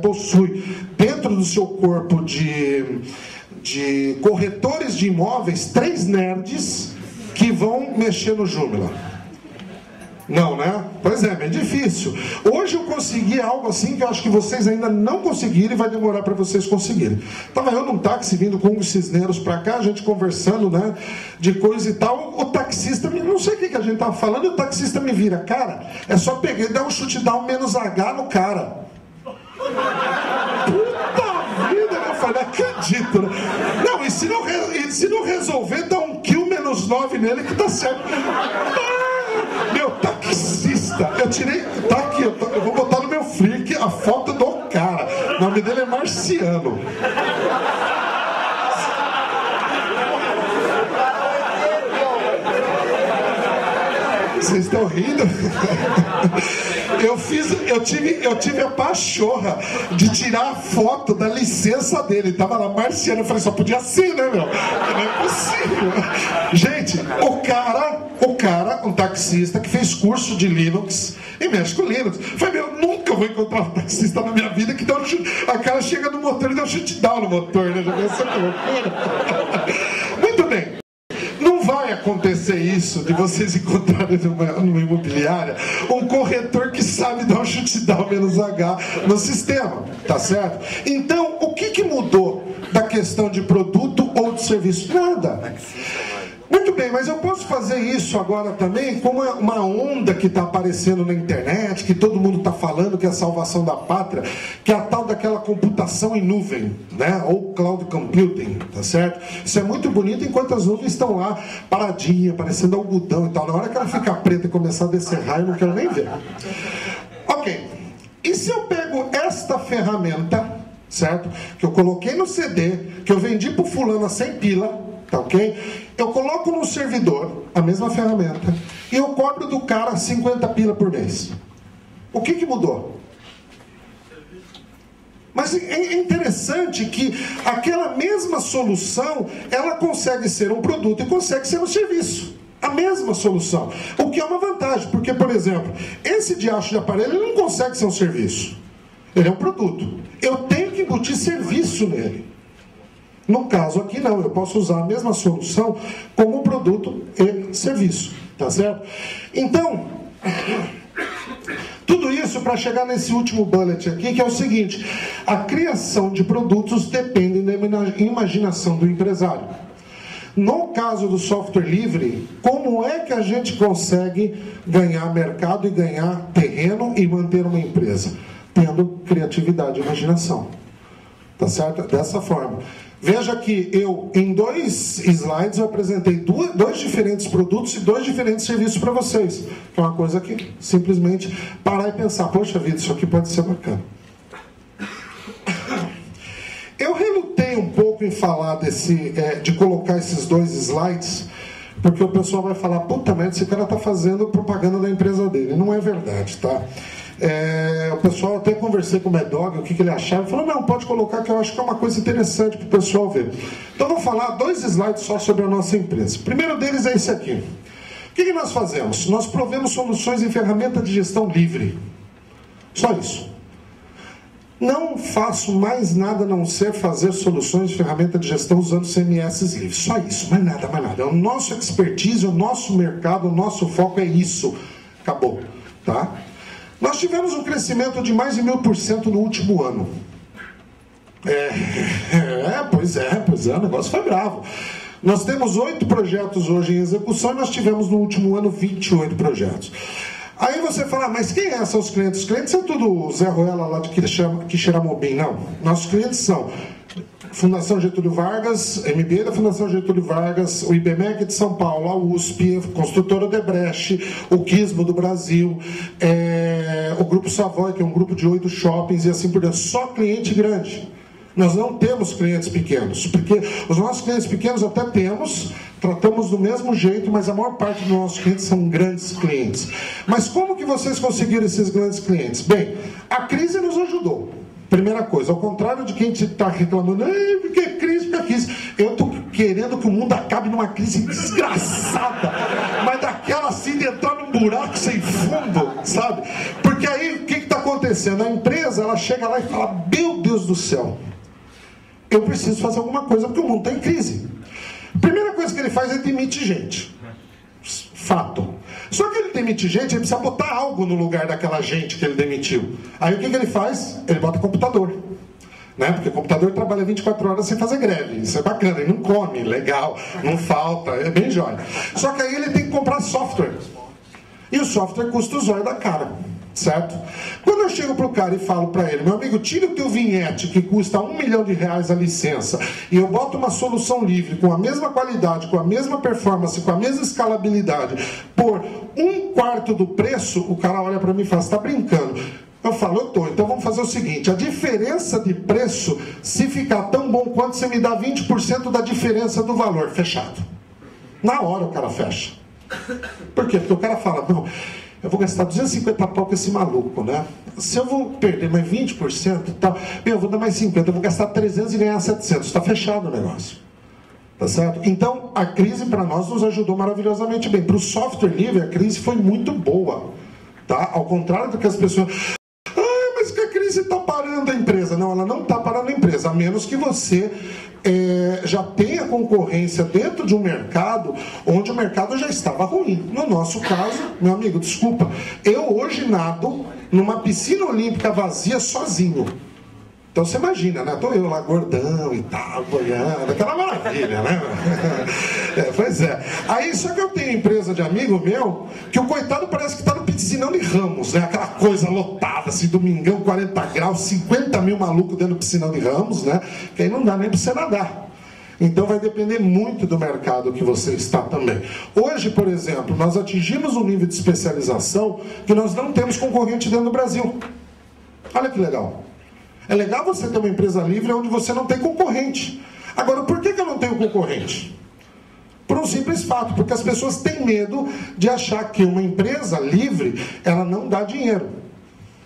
possui dentro do seu corpo de corretores de imóveis 3 nerds que vão mexer no Joomla? Não, né? Pois é, bem difícil. Hoje eu consegui algo assim que eu acho que vocês ainda não conseguiram e vai demorar para vocês conseguirem. Estava eu num táxi vindo com os cisneiros para cá, a gente conversando, né, de coisa e tal. O taxista, não sei o que a gente estava falando, e o taxista me vira: cara, é só pegar e dar um chute down menos H no cara. Puta vida, eu falei, acredito, né? Não, e se não resolver, dá um kill menos 9 nele que tá certo. Meu taxista, eu tirei, tá aqui, eu vou botar no meu Flickr a foto do cara. O nome dele é Marciano. Vocês estão rindo? Eu tive a pachorra de tirar a foto da licença dele. Tava lá, Marciano. Eu falei, só podia ser, né, meu? Não é possível. Gente, o cara, um taxista que fez curso de Linux e mexe com Linux. Eu falei, eu nunca vou encontrar um taxista na minha vida que dá um chute. A cara chega no motor e dá um chute down no motor, né? Já pensou que loucura? Muito bem. Vai acontecer isso de vocês encontrarem numa imobiliária um corretor que sabe dar um chute down menos H no sistema, tá certo? Então, o que mudou da questão de produto ou de serviço? Nada. Muito bem, mas eu posso fazer isso agora também com uma onda que está aparecendo na internet, que todo mundo está falando que é a salvação da pátria, que é a tal daquela computação em nuvem, né? Ou cloud computing, tá certo? Isso é muito bonito enquanto as nuvens estão lá paradinha, parecendo algodão e tal. Na hora que ela ficar preta e começar a descer raio, eu não quero nem ver. Ok, e se eu pego esta ferramenta, certo? Que eu coloquei no CD, que eu vendi pro fulano a 100 pila, tá ok? Eu coloco no servidor a mesma ferramenta e eu cobro do cara 50 pila por mês. O que mudou? Mas é interessante que aquela mesma solução, ela consegue ser um produto e consegue ser um serviço. A mesma solução. O que é uma vantagem, porque, por exemplo, esse diacho de aparelho ele não consegue ser um serviço. Ele é um produto. Eu tenho que embutir serviço nele. No caso aqui não, eu posso usar a mesma solução como produto e serviço, tá certo? Então, tudo isso para chegar nesse último bullet aqui, que é o seguinte: a criação de produtos depende da imaginação do empresário. No caso do software livre, como é que a gente consegue ganhar mercado e ganhar terreno e manter uma empresa? Tendo criatividade e imaginação, tá certo? Dessa forma. Veja que eu, em 2 slides, eu apresentei dois diferentes produtos e 2 diferentes serviços para vocês. Que é uma coisa que simplesmente parar e pensar, poxa vida, isso aqui pode ser bacana. Eu relutei um pouco em falar de colocar esses 2 slides, porque o pessoal vai falar, puta merda, esse cara está fazendo propaganda da empresa dele. Não é verdade, tá? O pessoal, até conversei com o Medog, o que ele achava, ele falou, não, pode colocar que eu acho que é uma coisa interessante para o pessoal ver. Então vou falar 2 slides só sobre a nossa empresa. O primeiro deles é esse aqui. O que nós fazemos? Nós provemos soluções em ferramenta de gestão livre. Só isso. Não faço mais nada a não ser fazer soluções de ferramenta de gestão usando CMS livres. Só isso, mais nada, mais nada. É o nosso expertise, o nosso mercado, o nosso foco é isso. Acabou, tá? Nós tivemos um crescimento de mais de 1000% no último ano. Pois é, o negócio foi bravo. Nós temos 8 projetos hoje em execução e nós tivemos no último ano 28 projetos. Aí você fala, mas quem são os clientes? Os clientes são tudo Zé Ruela lá de Quixeramobim. Não. Nossos clientes são Fundação Getúlio Vargas, MBA da Fundação Getúlio Vargas, o IBMEC de São Paulo, a USP, a Construtora Odebrecht, o Quismo do Brasil, o Grupo Savoy, que é um grupo de 8 shoppings e assim por diante. Só cliente grande. Nós não temos clientes pequenos, porque os nossos clientes pequenos até temos, tratamos do mesmo jeito, mas a maior parte dos nossos clientes são grandes clientes. Mas como que vocês conseguiram esses grandes clientes? Bem, a crise nos ajudou. Primeira coisa, ao contrário de quem está reclamando, porque é crise, porque é crise. Eu estou querendo que o mundo acabe numa crise desgraçada, mas daquela assim de entrar num buraco sem fundo, sabe? Porque aí o que está acontecendo? A empresa, ela chega lá e fala, meu Deus do céu, eu preciso fazer alguma coisa porque o mundo está em crise. A primeira coisa que ele faz é demitir gente. Fato. Só que ele demite gente, ele precisa botar algo no lugar daquela gente que ele demitiu. Aí o que ele faz? Ele bota computador. Né? Porque o computador trabalha 24 horas sem fazer greve. Isso é bacana, ele não come, legal, não falta, é bem jóia. Só que aí ele tem que comprar software. E o software custa o zóio da cara. Certo? Quando eu chego para o cara e falo para ele, meu amigo, tira o teu vinhete que custa R$1 milhão a licença e eu boto uma solução livre com a mesma qualidade, com a mesma performance, com a mesma escalabilidade por 1/4 do preço, o cara olha para mim e fala, você está brincando? Eu falo, eu tô. Então vamos fazer o seguinte, a diferença de preço, se ficar tão bom quanto, você me dá 20% da diferença do valor, fechado. Na hora o cara fecha. Por quê? Porque o cara fala, não, eu vou gastar 250 pau com esse maluco, né? Se eu vou perder mais 20% e tal, eu vou dar mais 50, eu vou gastar 300 e ganhar 700. Está fechado o negócio. Tá certo? Então, a crise para nós nos ajudou maravilhosamente bem. Para o software livre, a crise foi muito boa. Tá? Ao contrário do que as pessoas... mas que a crise está parando a empresa. Não, ela não está parando a empresa, a menos que você... já tenha concorrência dentro de um mercado onde o mercado já estava ruim. No nosso caso, meu amigo, desculpa, eu hoje nado numa piscina olímpica vazia sozinho. Então você imagina, né? Tô eu lá gordão e tal, boiando, aquela maravilha, né? Pois é. Aí só que eu tenho empresa de amigo meu que o coitado parece que tá no piscinão de Ramos, né? Aquela coisa lotada, assim, domingão, 40 graus, 50 mil malucos dentro do piscinão de Ramos, né? Que aí não dá nem para você nadar. Então vai depender muito do mercado que você está também. Hoje, por exemplo, nós atingimos um nível de especialização que nós não temos concorrente dentro do Brasil. Olha que legal. É legal você ter uma empresa livre onde você não tem concorrente. Agora, por que eu não tenho concorrente? Por um simples fato, porque as pessoas têm medo de achar que uma empresa livre, ela não dá dinheiro.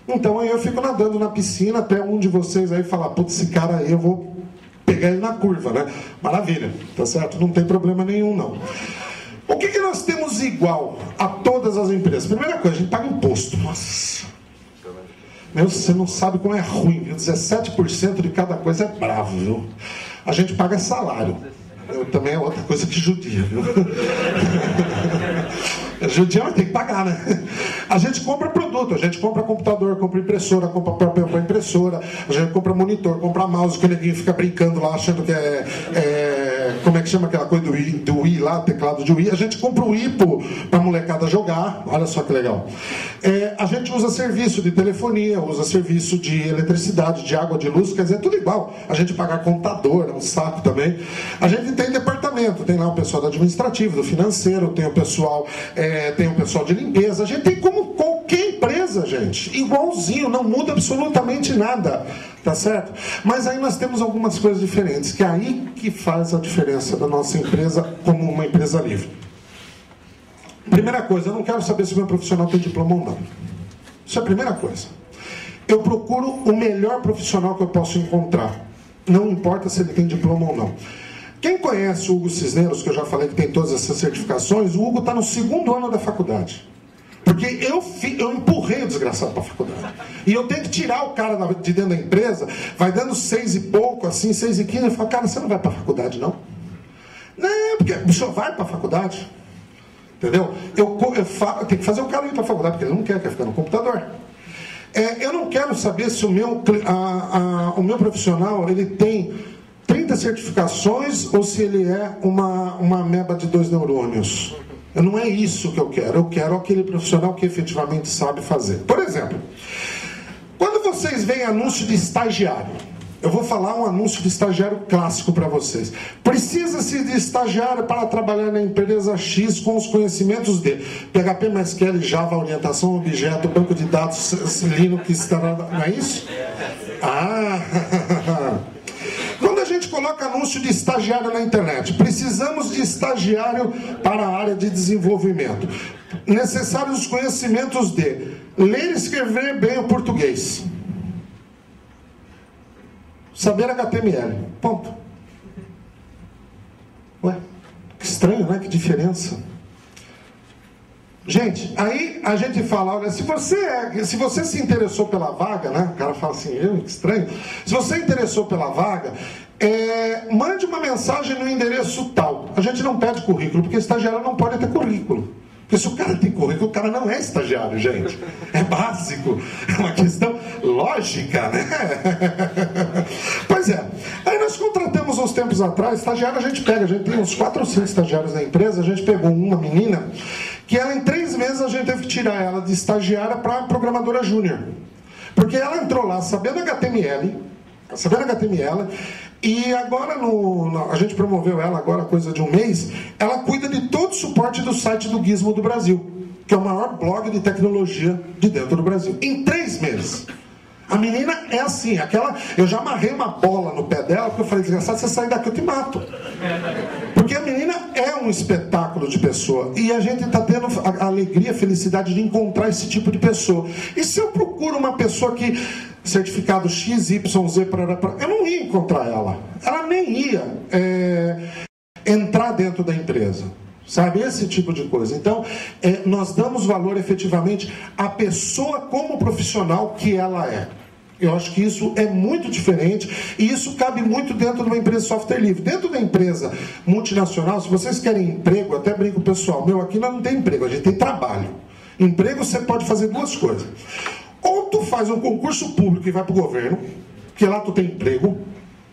Então aí eu fico nadando na piscina até um de vocês aí falar, putz, esse cara aí eu vou pegar ele na curva, né? Maravilha, tá certo? Não tem problema nenhum, não. O que nós temos igual a todas as empresas? Primeira coisa, a gente paga imposto. Nossa... Você não sabe como é ruim, viu? 17% de cada coisa é bravo, viu? A gente paga salário. Também é outra coisa que judia, viu? Judia, mas tem que pagar, né? A gente compra produto, a gente compra computador, compra impressora, compra papel para impressora, a gente compra monitor, compra mouse, que o neguinho fica brincando lá, achando que como é que chama aquela coisa do Wii lá, teclado de Wii. A gente compra o Wii para a molecada jogar, olha só que legal. A gente usa serviço de telefonia, usa serviço de eletricidade, de água, de luz, quer dizer, tudo igual. A gente paga contador, é um saco também. A gente tem departamento, tem lá o pessoal do administrativo, do financeiro, tem o pessoal de limpeza, a gente tem como qualquer empresa, gente, igualzinho, não muda absolutamente nada, tá certo? Mas aí nós temos algumas coisas diferentes, que é aí que faz a diferença da nossa empresa como uma empresa livre. Primeira coisa, eu não quero saber se o meu profissional tem diploma ou não. Isso é a primeira coisa. Eu procuro o melhor profissional que eu posso encontrar, não importa se ele tem diploma ou não. Quem conhece o Hugo Cisneros, que eu já falei que tem todas essas certificações, o Hugo está no 2º ano da faculdade. Porque eu empurrei o desgraçado para a faculdade. E eu tenho que tirar o cara de dentro da empresa, vai dando 6 e pouco, assim, 6 e 15, eu falo, cara, você não vai para a faculdade, não? Não, porque o senhor vai para a faculdade. Entendeu? Eu tenho que fazer o cara ir para a faculdade, porque ele não quer ficar no computador. Eu não quero saber se o meu profissional ele tem 30 certificações ou se ele é uma ameba de 2 neurônios. Não é isso que eu quero aquele profissional que efetivamente sabe fazer. Por exemplo, quando vocês veem anúncio de estagiário, eu vou falar um anúncio de estagiário clássico para vocês. Precisa-se de estagiário para trabalhar na empresa X com os conhecimentos de PHP, MySQL, Java, orientação, objeto, banco de dados, Linux, não é isso? Quando a gente coloca anúncio de estagiário na internet, precisamos de estagiário para a área de desenvolvimento. Necessários os conhecimentos de ler e escrever bem o português. Saber HTML. Ponto. Ué, que estranho, né? Que diferença. Gente, aí a gente fala, olha, se você se interessou pela vaga, né? O cara fala assim, que estranho. Se você interessou pela vaga, mande uma mensagem no endereço tal. A gente não pede currículo, porque estagiário não pode ter currículo. Porque se o cara tem currículo, o cara não é estagiário, gente. É básico. É uma questão lógica, né? Pois é. Aí nós contratamos uns tempos atrás, estagiário a gente tem uns 4 ou 5 estagiários na empresa, a gente pegou uma menina, que ela em 3 meses a gente teve que tirar ela de estagiária para programadora júnior. Porque ela entrou lá sabendo HTML, e agora a gente promoveu ela agora, coisa de um mês, ela cuida de todo o suporte do site do Gizmo do Brasil, que é o maior blog de tecnologia de dentro do Brasil. Em 3 meses. A menina é assim, eu já amarrei uma bola no pé dela, porque eu falei, desgraçado, você sair daqui eu te mato. Porque a menina é um espetáculo de pessoa, e a gente está tendo a alegria, a felicidade de encontrar esse tipo de pessoa. E se eu procuro uma pessoa que, certificado XYZ, eu não ia encontrar ela. Ela nem ia entrar dentro da empresa. Sabe, esse tipo de coisa. Então, nós damos valor efetivamente à pessoa como profissional que ela é. Eu acho que isso é muito diferente e isso cabe muito dentro de uma empresa de software livre. Dentro da empresa multinacional, se vocês querem emprego, até brinco pessoal, aqui nós não tem emprego, a gente tem trabalho. Emprego você pode fazer 2 coisas. Ou tu faz um concurso público e vai para o governo, que lá tu tem emprego,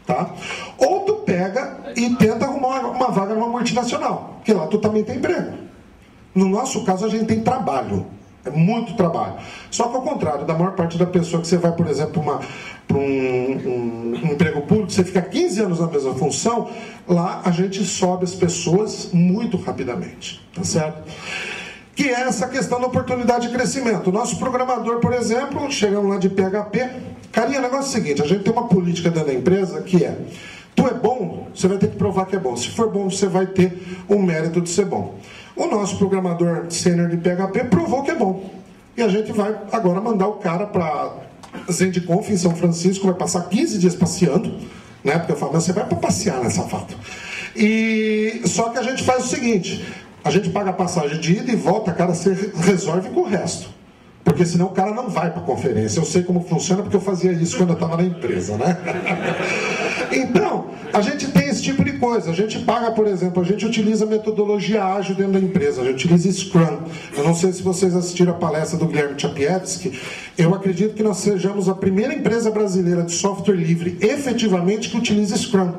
tá? Ou tu pega e tenta arrumar uma vaga numa multinacional, que lá tu também tem emprego. No nosso caso, a gente tem trabalho. É muito trabalho. Só que ao contrário, da maior parte da pessoa que você vai, por exemplo, para um emprego público, você fica 15 anos na mesma função, lá a gente sobe as pessoas muito rapidamente. Tá certo? Que é essa questão da oportunidade de crescimento. O nosso programador, por exemplo, chegamos lá de PHP. Carinha, o negócio é o seguinte, a gente tem uma política dentro da empresa que é, tu é bom, você vai ter que provar que é bom. Se for bom, você vai ter o mérito de ser bom. O nosso programador sênior de PHP provou que é bom. E a gente vai agora mandar o cara para ZendeConf em São Francisco, vai passar 15 dias passeando, né? Porque eu falo, mas você vai para passear, né, safado? E só que a gente faz o seguinte, a gente paga a passagem de ida e volta, cara, você resolve com o resto. Porque senão o cara não vai para a conferência. Eu sei como funciona porque eu fazia isso quando eu estava na empresa, né? Então, a gente tem esse tipo de coisa. A gente paga, por exemplo, a gente utiliza metodologia ágil dentro da empresa. A gente utiliza Scrum. Eu não sei se vocês assistiram a palestra do Guilherme Chapievski. Eu acredito que nós sejamos a primeira empresa brasileira de software livre, efetivamente, que utiliza Scrum.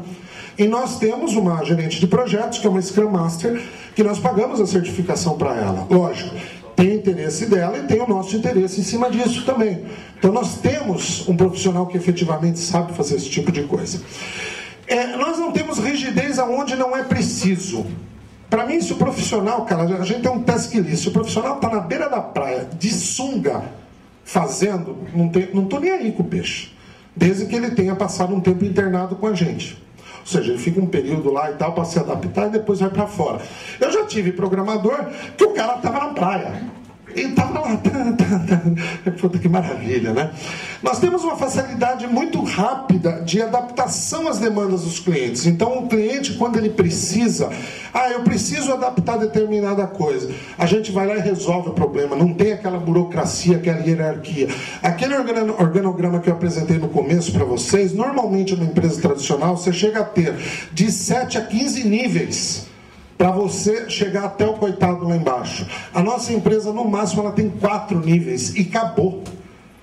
E nós temos uma gerente de projetos, que é uma Scrum Master, que nós pagamos a certificação para ela. Lógico. Tem interesse dela e tem o nosso interesse em cima disso também. Então nós temos um profissional que efetivamente sabe fazer esse tipo de coisa. Nós não temos rigidez aonde não é preciso. Para mim, se o profissional, cara, a gente tem um task list, se o profissional está na beira da praia, de sunga, fazendo, não estou nem aí com o peixe. Desde que ele tenha passado um tempo internado com a gente. Ou seja, ele fica um período lá e tal para se adaptar e depois vai para fora. Eu já tive programador que o cara estava na praia. E estava lá. Puta, que maravilha, né? Nós temos uma facilidade muito rápida de adaptação às demandas dos clientes. Então, o cliente, quando ele precisa, eu preciso adaptar determinada coisa, a gente vai lá e resolve o problema. Não tem aquela burocracia, aquela hierarquia. Aquele organograma que eu apresentei no começo para vocês, normalmente numa empresa tradicional, você chega a ter de 7 a 15 níveis para você chegar até o coitado lá embaixo. A nossa empresa, no máximo, ela tem 4 níveis e acabou.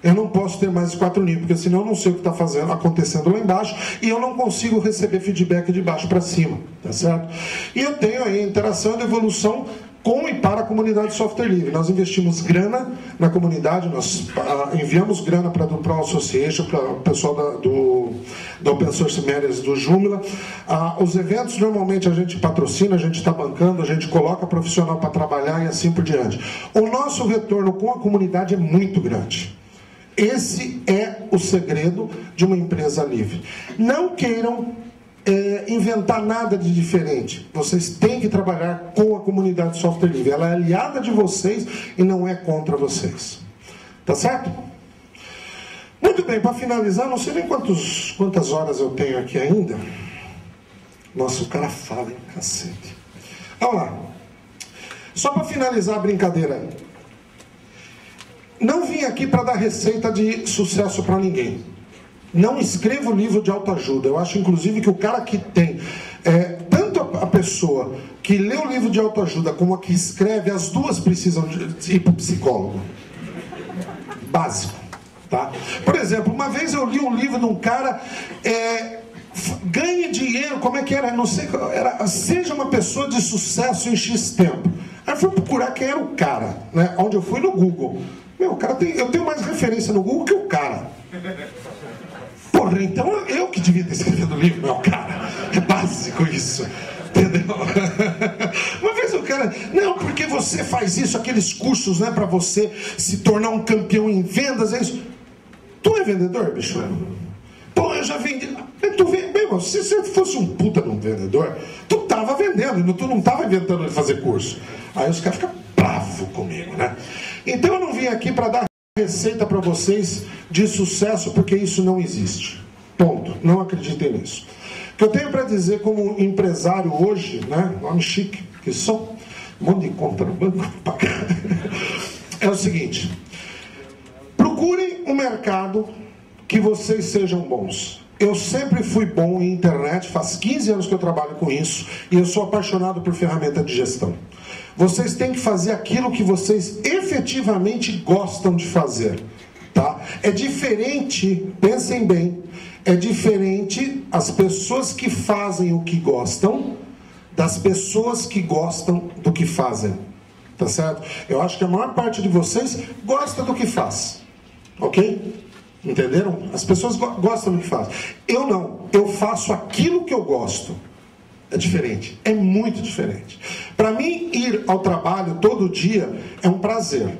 Eu não posso ter mais 4 níveis, porque senão eu não sei o que está acontecendo lá embaixo e eu não consigo receber feedback de baixo para cima, tá certo? E eu tenho aí interação e evolução com e para a comunidade de software livre. Nós investimos grana na comunidade, nós enviamos grana para o Pro Association, para o pessoal da Open Source Matters do Joomla. Os eventos normalmente a gente patrocina, a gente está bancando, a gente coloca profissional para trabalhar e assim por diante. O nosso retorno com a comunidade é muito grande. Esse é o segredo de uma empresa livre. Não queiram inventar nada de diferente. Vocês têm que trabalhar com a comunidade de software livre. Ela é aliada de vocês e não é contra vocês. Tá certo? Muito bem, para finalizar, não sei nem quantas horas eu tenho aqui ainda. Nossa, o cara fala, hein? Cacete. Vamos lá. Só para finalizar a brincadeira. Não vim aqui para dar receita de sucesso para ninguém. Não escrevo livro de autoajuda. Eu acho, inclusive, que o cara que tem... tanto a pessoa que lê o livro de autoajuda como a que escreve, as duas precisam de ir para o psicólogo. Básico. Tá? Por exemplo, uma vez eu li um livro de um cara... ganhe dinheiro, como é que era? Não sei, seja uma pessoa de sucesso em X tempo. Aí eu fui procurar quem era o cara, né? Onde eu fui no Google. Meu, o cara eu tenho mais referência no Google que o cara. Porra, então eu que devia ter escrito o livro, meu cara. É básico isso. Entendeu? Uma vez o cara... Não, porque você faz isso, aqueles cursos, né? Pra você se tornar um campeão em vendas, é isso. Tu é vendedor, bicho? Pô, eu já vendi... Tu vende... Meu, se você fosse um puta de um vendedor, tu tava vendendo, tu não tava inventando de fazer curso. Aí os caras ficam bravos comigo, né? Então eu não vim aqui para dar receita para vocês de sucesso, porque isso não existe. Ponto. Não acreditem nisso. O que eu tenho para dizer como empresário hoje, né? Nome chique, que são um monte de conta no banco para pagar. É o seguinte: procurem um mercado que vocês sejam bons. Eu sempre fui bom em internet, faz 15 anos que eu trabalho com isso, e eu sou apaixonado por ferramenta de gestão. Vocês têm que fazer aquilo que vocês efetivamente gostam de fazer. Tá? É diferente, pensem bem, é diferente as pessoas que fazem o que gostam das pessoas que gostam do que fazem. Tá certo? Eu acho que a maior parte de vocês gosta do que faz. Ok? Entenderam? As pessoas gostam do que faz. Eu não. Eu faço aquilo que eu gosto. É diferente. É muito diferente. Para mim, ir ao trabalho todo dia é um prazer.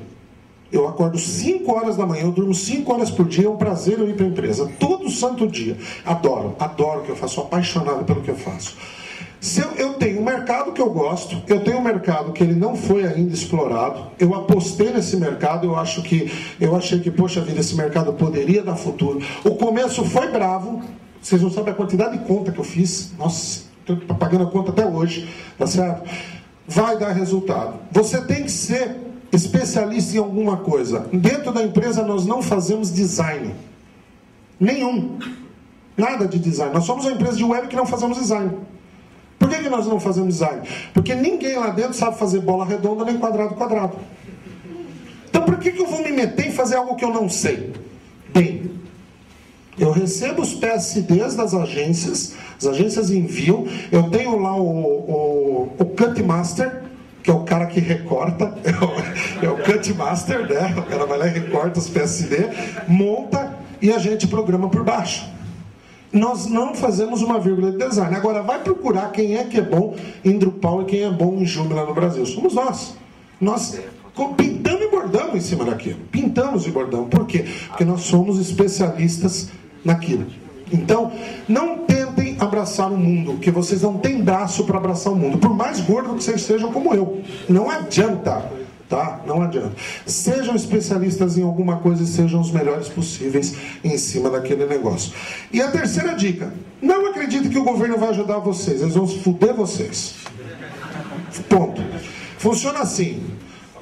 Eu acordo 5 horas da manhã, eu durmo 5 horas por dia, é um prazer eu ir para a empresa. Todo santo dia. Adoro. Adoro o que eu faço. Sou apaixonado pelo que eu faço. Se eu tenho um mercado que eu gosto, eu tenho um mercado que ele não foi ainda explorado, eu apostei nesse mercado, eu achei que, poxa vida, esse mercado poderia dar futuro. O começo foi bravo, vocês não sabem a quantidade de conta que eu fiz, nossa, estou pagando a conta até hoje, tá certo? Vai dar resultado. Você tem que ser especialista em alguma coisa. Dentro da empresa nós não fazemos design. Nenhum. Nada de design. Nós somos uma empresa de web que não fazemos design. Por que nós não fazemos design? Porque ninguém lá dentro sabe fazer bola redonda nem quadrado. Então por que eu vou me meter em fazer algo que eu não sei? Bem, eu recebo os PSDs das agências, as agências enviam, eu tenho lá o Cut Master, que é o cara que recorta, é o Cut Master, né? O cara vai lá e recorta os PSD, monta e a gente programa por baixo. Nós não fazemos uma vírgula de design. Agora, vai procurar quem é que é bom em Drupal e quem é bom em Joomla no Brasil. Somos nós. Nós pintamos e bordamos em cima daquilo. Pintamos e bordamos. Por quê? Porque nós somos especialistas naquilo. Então, não tentem abraçar o mundo, porque vocês não têm braço para abraçar o mundo. Por mais gordo que vocês sejam como eu. Não adianta. Tá? Não adianta. Sejam especialistas em alguma coisa e sejam os melhores possíveis em cima daquele negócio. E a terceira dica: não acredite que o governo vai ajudar vocês, eles vão fuder vocês. Ponto. Funciona assim: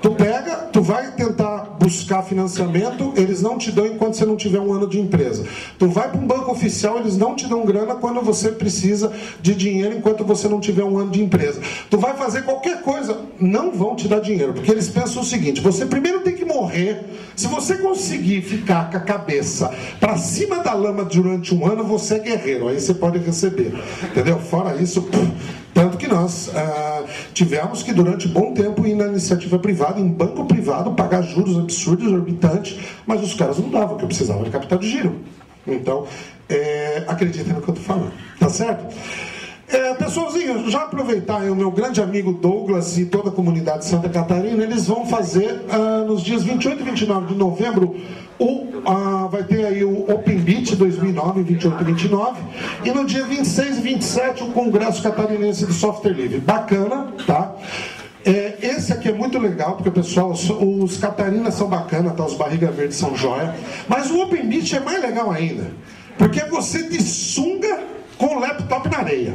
tu vai tentar buscar financiamento, eles não te dão enquanto você não tiver 1 ano de empresa. Tu vai para um banco oficial, eles não te dão grana quando você precisa de dinheiro enquanto você não tiver 1 ano de empresa. Tu vai fazer qualquer coisa, não vão te dar dinheiro, porque eles pensam o seguinte: você primeiro tem que morrer. Se você conseguir ficar com a cabeça para cima da lama durante 1 ano, você é guerreiro, aí você pode receber. Entendeu? Fora isso... Tanto que nós... tivemos que, durante um bom tempo, ir na iniciativa privada, em banco privado, pagar juros absurdos, exorbitantes, mas os caras não davam, porque eu precisava de capital de giro. Então, acreditem no que eu estou falando, tá certo? Pessoalzinho, já aproveitar o meu grande amigo Douglas e toda a comunidade de Santa Catarina, eles vão fazer nos dias 28 e 29 de novembro vai ter aí o Open Beat 2009, 28 e 29, e no dia 26 e 27 o Congresso Catarinense do Software Livre. Bacana, tá? Esse aqui é muito legal, porque, pessoal, os Catarinas são bacanas, tá? Os Barriga Verde são jóia, mas o Open Beat é mais legal ainda, porque é você de sunga com o laptop na areia.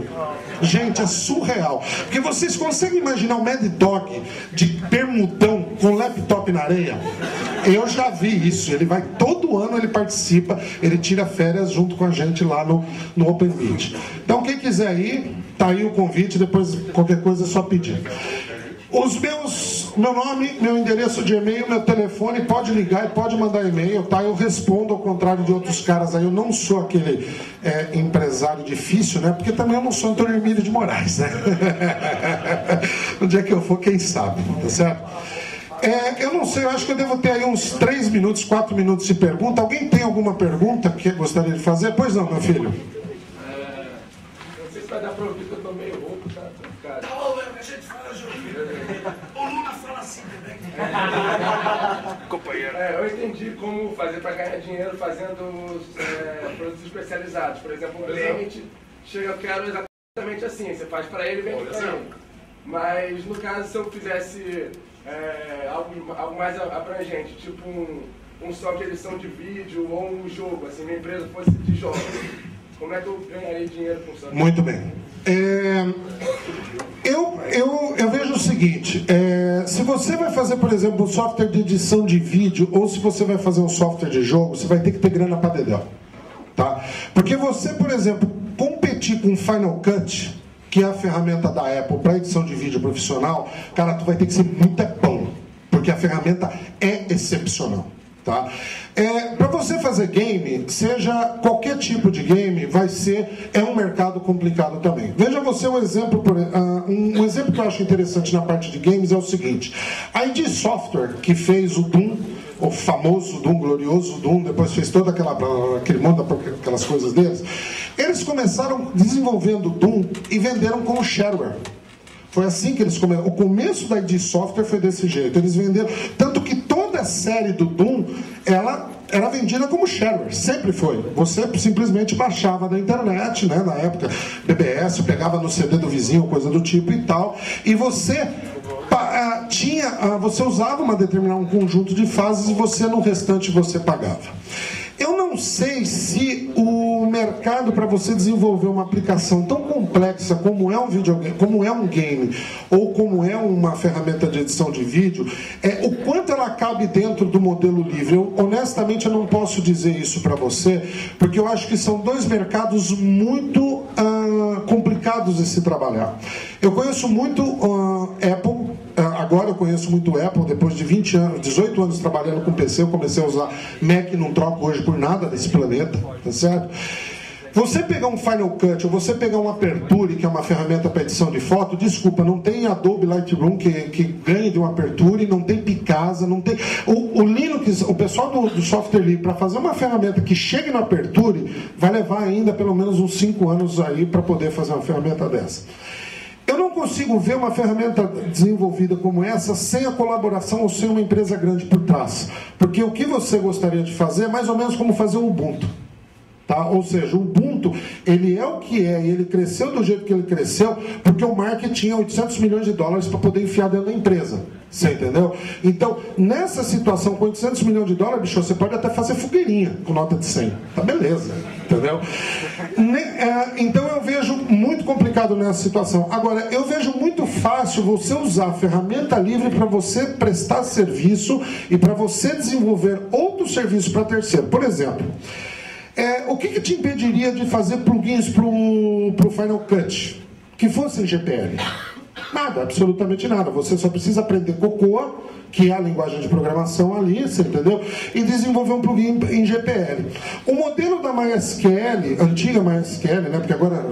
Gente, é surreal. Porque vocês conseguem imaginar o Mad Dog de bermudão com laptop na areia? Eu já vi isso. Ele vai, todo ano ele participa, ele tira férias junto com a gente lá no Open Beat. Então, quem quiser ir, tá aí o convite, depois qualquer coisa é só pedir. Meu nome, meu endereço de e-mail, meu telefone, pode ligar e pode mandar e-mail, tá? Eu respondo, ao contrário de outros caras aí. Eu não sou aquele empresário difícil, né? Porque também eu não sou Antônio Emílio de Moraes, né? No dia que eu for, quem sabe, tá certo? Eu não sei, eu acho que eu devo ter aí uns 3 minutos, 4 minutos de pergunta. Alguém tem alguma pergunta que gostaria de fazer? Pois não, meu filho. Não sei se vai dar pra ouvir, que eu tô meio rouco, tá? Tá ouvindo que a gente fala junto. O Lula fala assim também. Companheiro. Eu entendi como fazer para ganhar dinheiro fazendo produtos especializados. Por exemplo, um cliente chega, eu quero exatamente assim, você faz para ele e vende para ele. Mas no caso, se eu fizesse algo mais abrangente, tipo um software de edição de vídeo ou um jogo, assim, minha empresa fosse de jogos, como é que eu ganharia dinheiro com software? Muito bem. Eu vejo o seguinte, se você vai fazer, por exemplo, um software de edição de vídeo, ou se você vai fazer um software de jogo, você vai ter que ter grana para dedéu, tá? Porque você, por exemplo, competir com o Final Cut, que é a ferramenta da Apple para edição de vídeo profissional, cara, tu vai ter que ser muito bom, porque a ferramenta é excepcional. Tá? Para você fazer game, seja qualquer tipo de game, é um mercado complicado também. Veja você um exemplo, um exemplo que eu acho interessante na parte de games é o seguinte: a ID Software, que fez o Doom, o famoso Doom, glorioso Doom, depois fez toda aquele monte aquelas coisas deles, eles começaram desenvolvendo Doom e venderam como shareware. Foi assim que eles começaram. O começo da ID Software foi desse jeito. Eles venderam, tanto que toda a série do Doom, ela era vendida como shareware, sempre foi. Você simplesmente baixava da internet, né, na época BBS, pegava no CD do vizinho, coisa do tipo e tal, e você você usava um conjunto de fases e você no restante você pagava. Eu não sei se o mercado para você desenvolver uma aplicação tão complexa como é um videogame, como é um game, ou como é uma ferramenta de edição de vídeo, o quanto ela cabe dentro do modelo livre. Honestamente, eu não posso dizer isso para você, porque eu acho que são dois mercados muito complicados de se trabalhar. Eu conheço muito Apple. Agora eu conheço muito Apple, depois de 18 anos trabalhando com PC, eu comecei a usar Mac, não troco hoje por nada desse planeta, tá certo? Você pegar um Final Cut, ou você pegar um Aperture, que é uma ferramenta para edição de foto, desculpa, não tem Adobe Lightroom que ganhe de um Aperture, não tem Picasa, não tem... O Linux, o pessoal do software livre, para fazer uma ferramenta que chegue no Aperture, vai levar ainda pelo menos uns 5 anos aí para poder fazer uma ferramenta dessa. Eu não consigo ver uma ferramenta desenvolvida como essa sem a colaboração ou sem uma empresa grande por trás. Porque o que você gostaria de fazer é mais ou menos como fazer o Ubuntu. Tá? Ou seja, o Ubuntu, ele é o que é, e ele cresceu do jeito que ele cresceu, porque o marketing tinha 800 milhões de dólares para poder enfiar dentro da empresa. Você entendeu? Então, nessa situação, com 800 milhões de dólares, bicho, você pode até fazer fogueirinha com nota de 100. Tá beleza, entendeu? Então eu vejo muito complicado nessa situação. Agora, eu vejo muito fácil você usar a ferramenta livre para você prestar serviço e para você desenvolver outros serviços para terceiro. Por exemplo, o que te impediria de fazer plugins para o Final Cut que fossem GPL? Nada, absolutamente nada. Você só precisa aprender Cocoa, que é a linguagem de programação ali, você entendeu? E desenvolver um plugin em GPL. O modelo da MySQL, antiga MySQL, né? Porque agora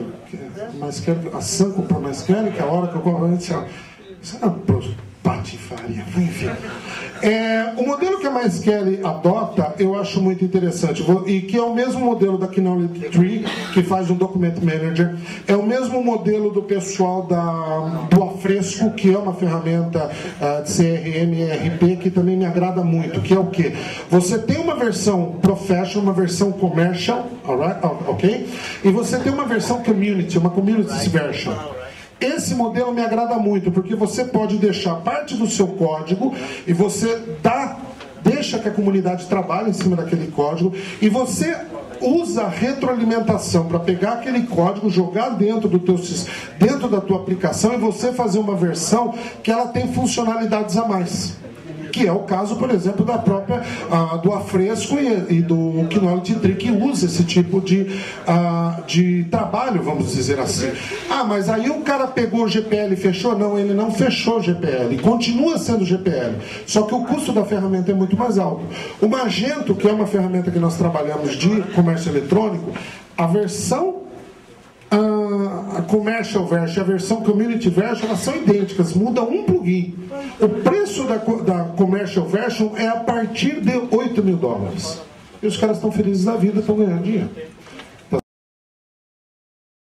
a Sun comprou mais Kelly, que é a hora que eu compro, isso é uma patifaria, enfim. O modelo que a MySQL adota, eu acho muito interessante, e que é o mesmo modelo da Knowledge Tree, que faz um Document Manager, é o mesmo modelo do pessoal do Afresco, que é uma ferramenta de CRM e ERP, que também me agrada muito, que é o quê? Você tem uma versão Professional, uma versão Commercial, ok? E você tem uma versão Community, uma Community version. Esse modelo me agrada muito, porque você pode deixar parte do seu código e você deixa que a comunidade trabalhe em cima daquele código e você usa a retroalimentação para pegar aquele código, jogar dentro da tua aplicação e você fazer uma versão que ela tem funcionalidades a mais. Que é o caso, por exemplo, da própria do Afresco e do Knowledge Tree, que usa esse tipo de trabalho, vamos dizer assim. Mas aí o cara pegou o GPL e fechou? Não, ele não fechou o GPL, continua sendo GPL, só que o custo da ferramenta é muito mais alto. O Magento, que é uma ferramenta que nós trabalhamos de comércio eletrônico, a versão a Commercial Version e a versão Community Version, elas são idênticas, muda um plugin. O preço da Commercial Version é a partir de $8.000. E os caras estão felizes da vida, estão ganhando dinheiro.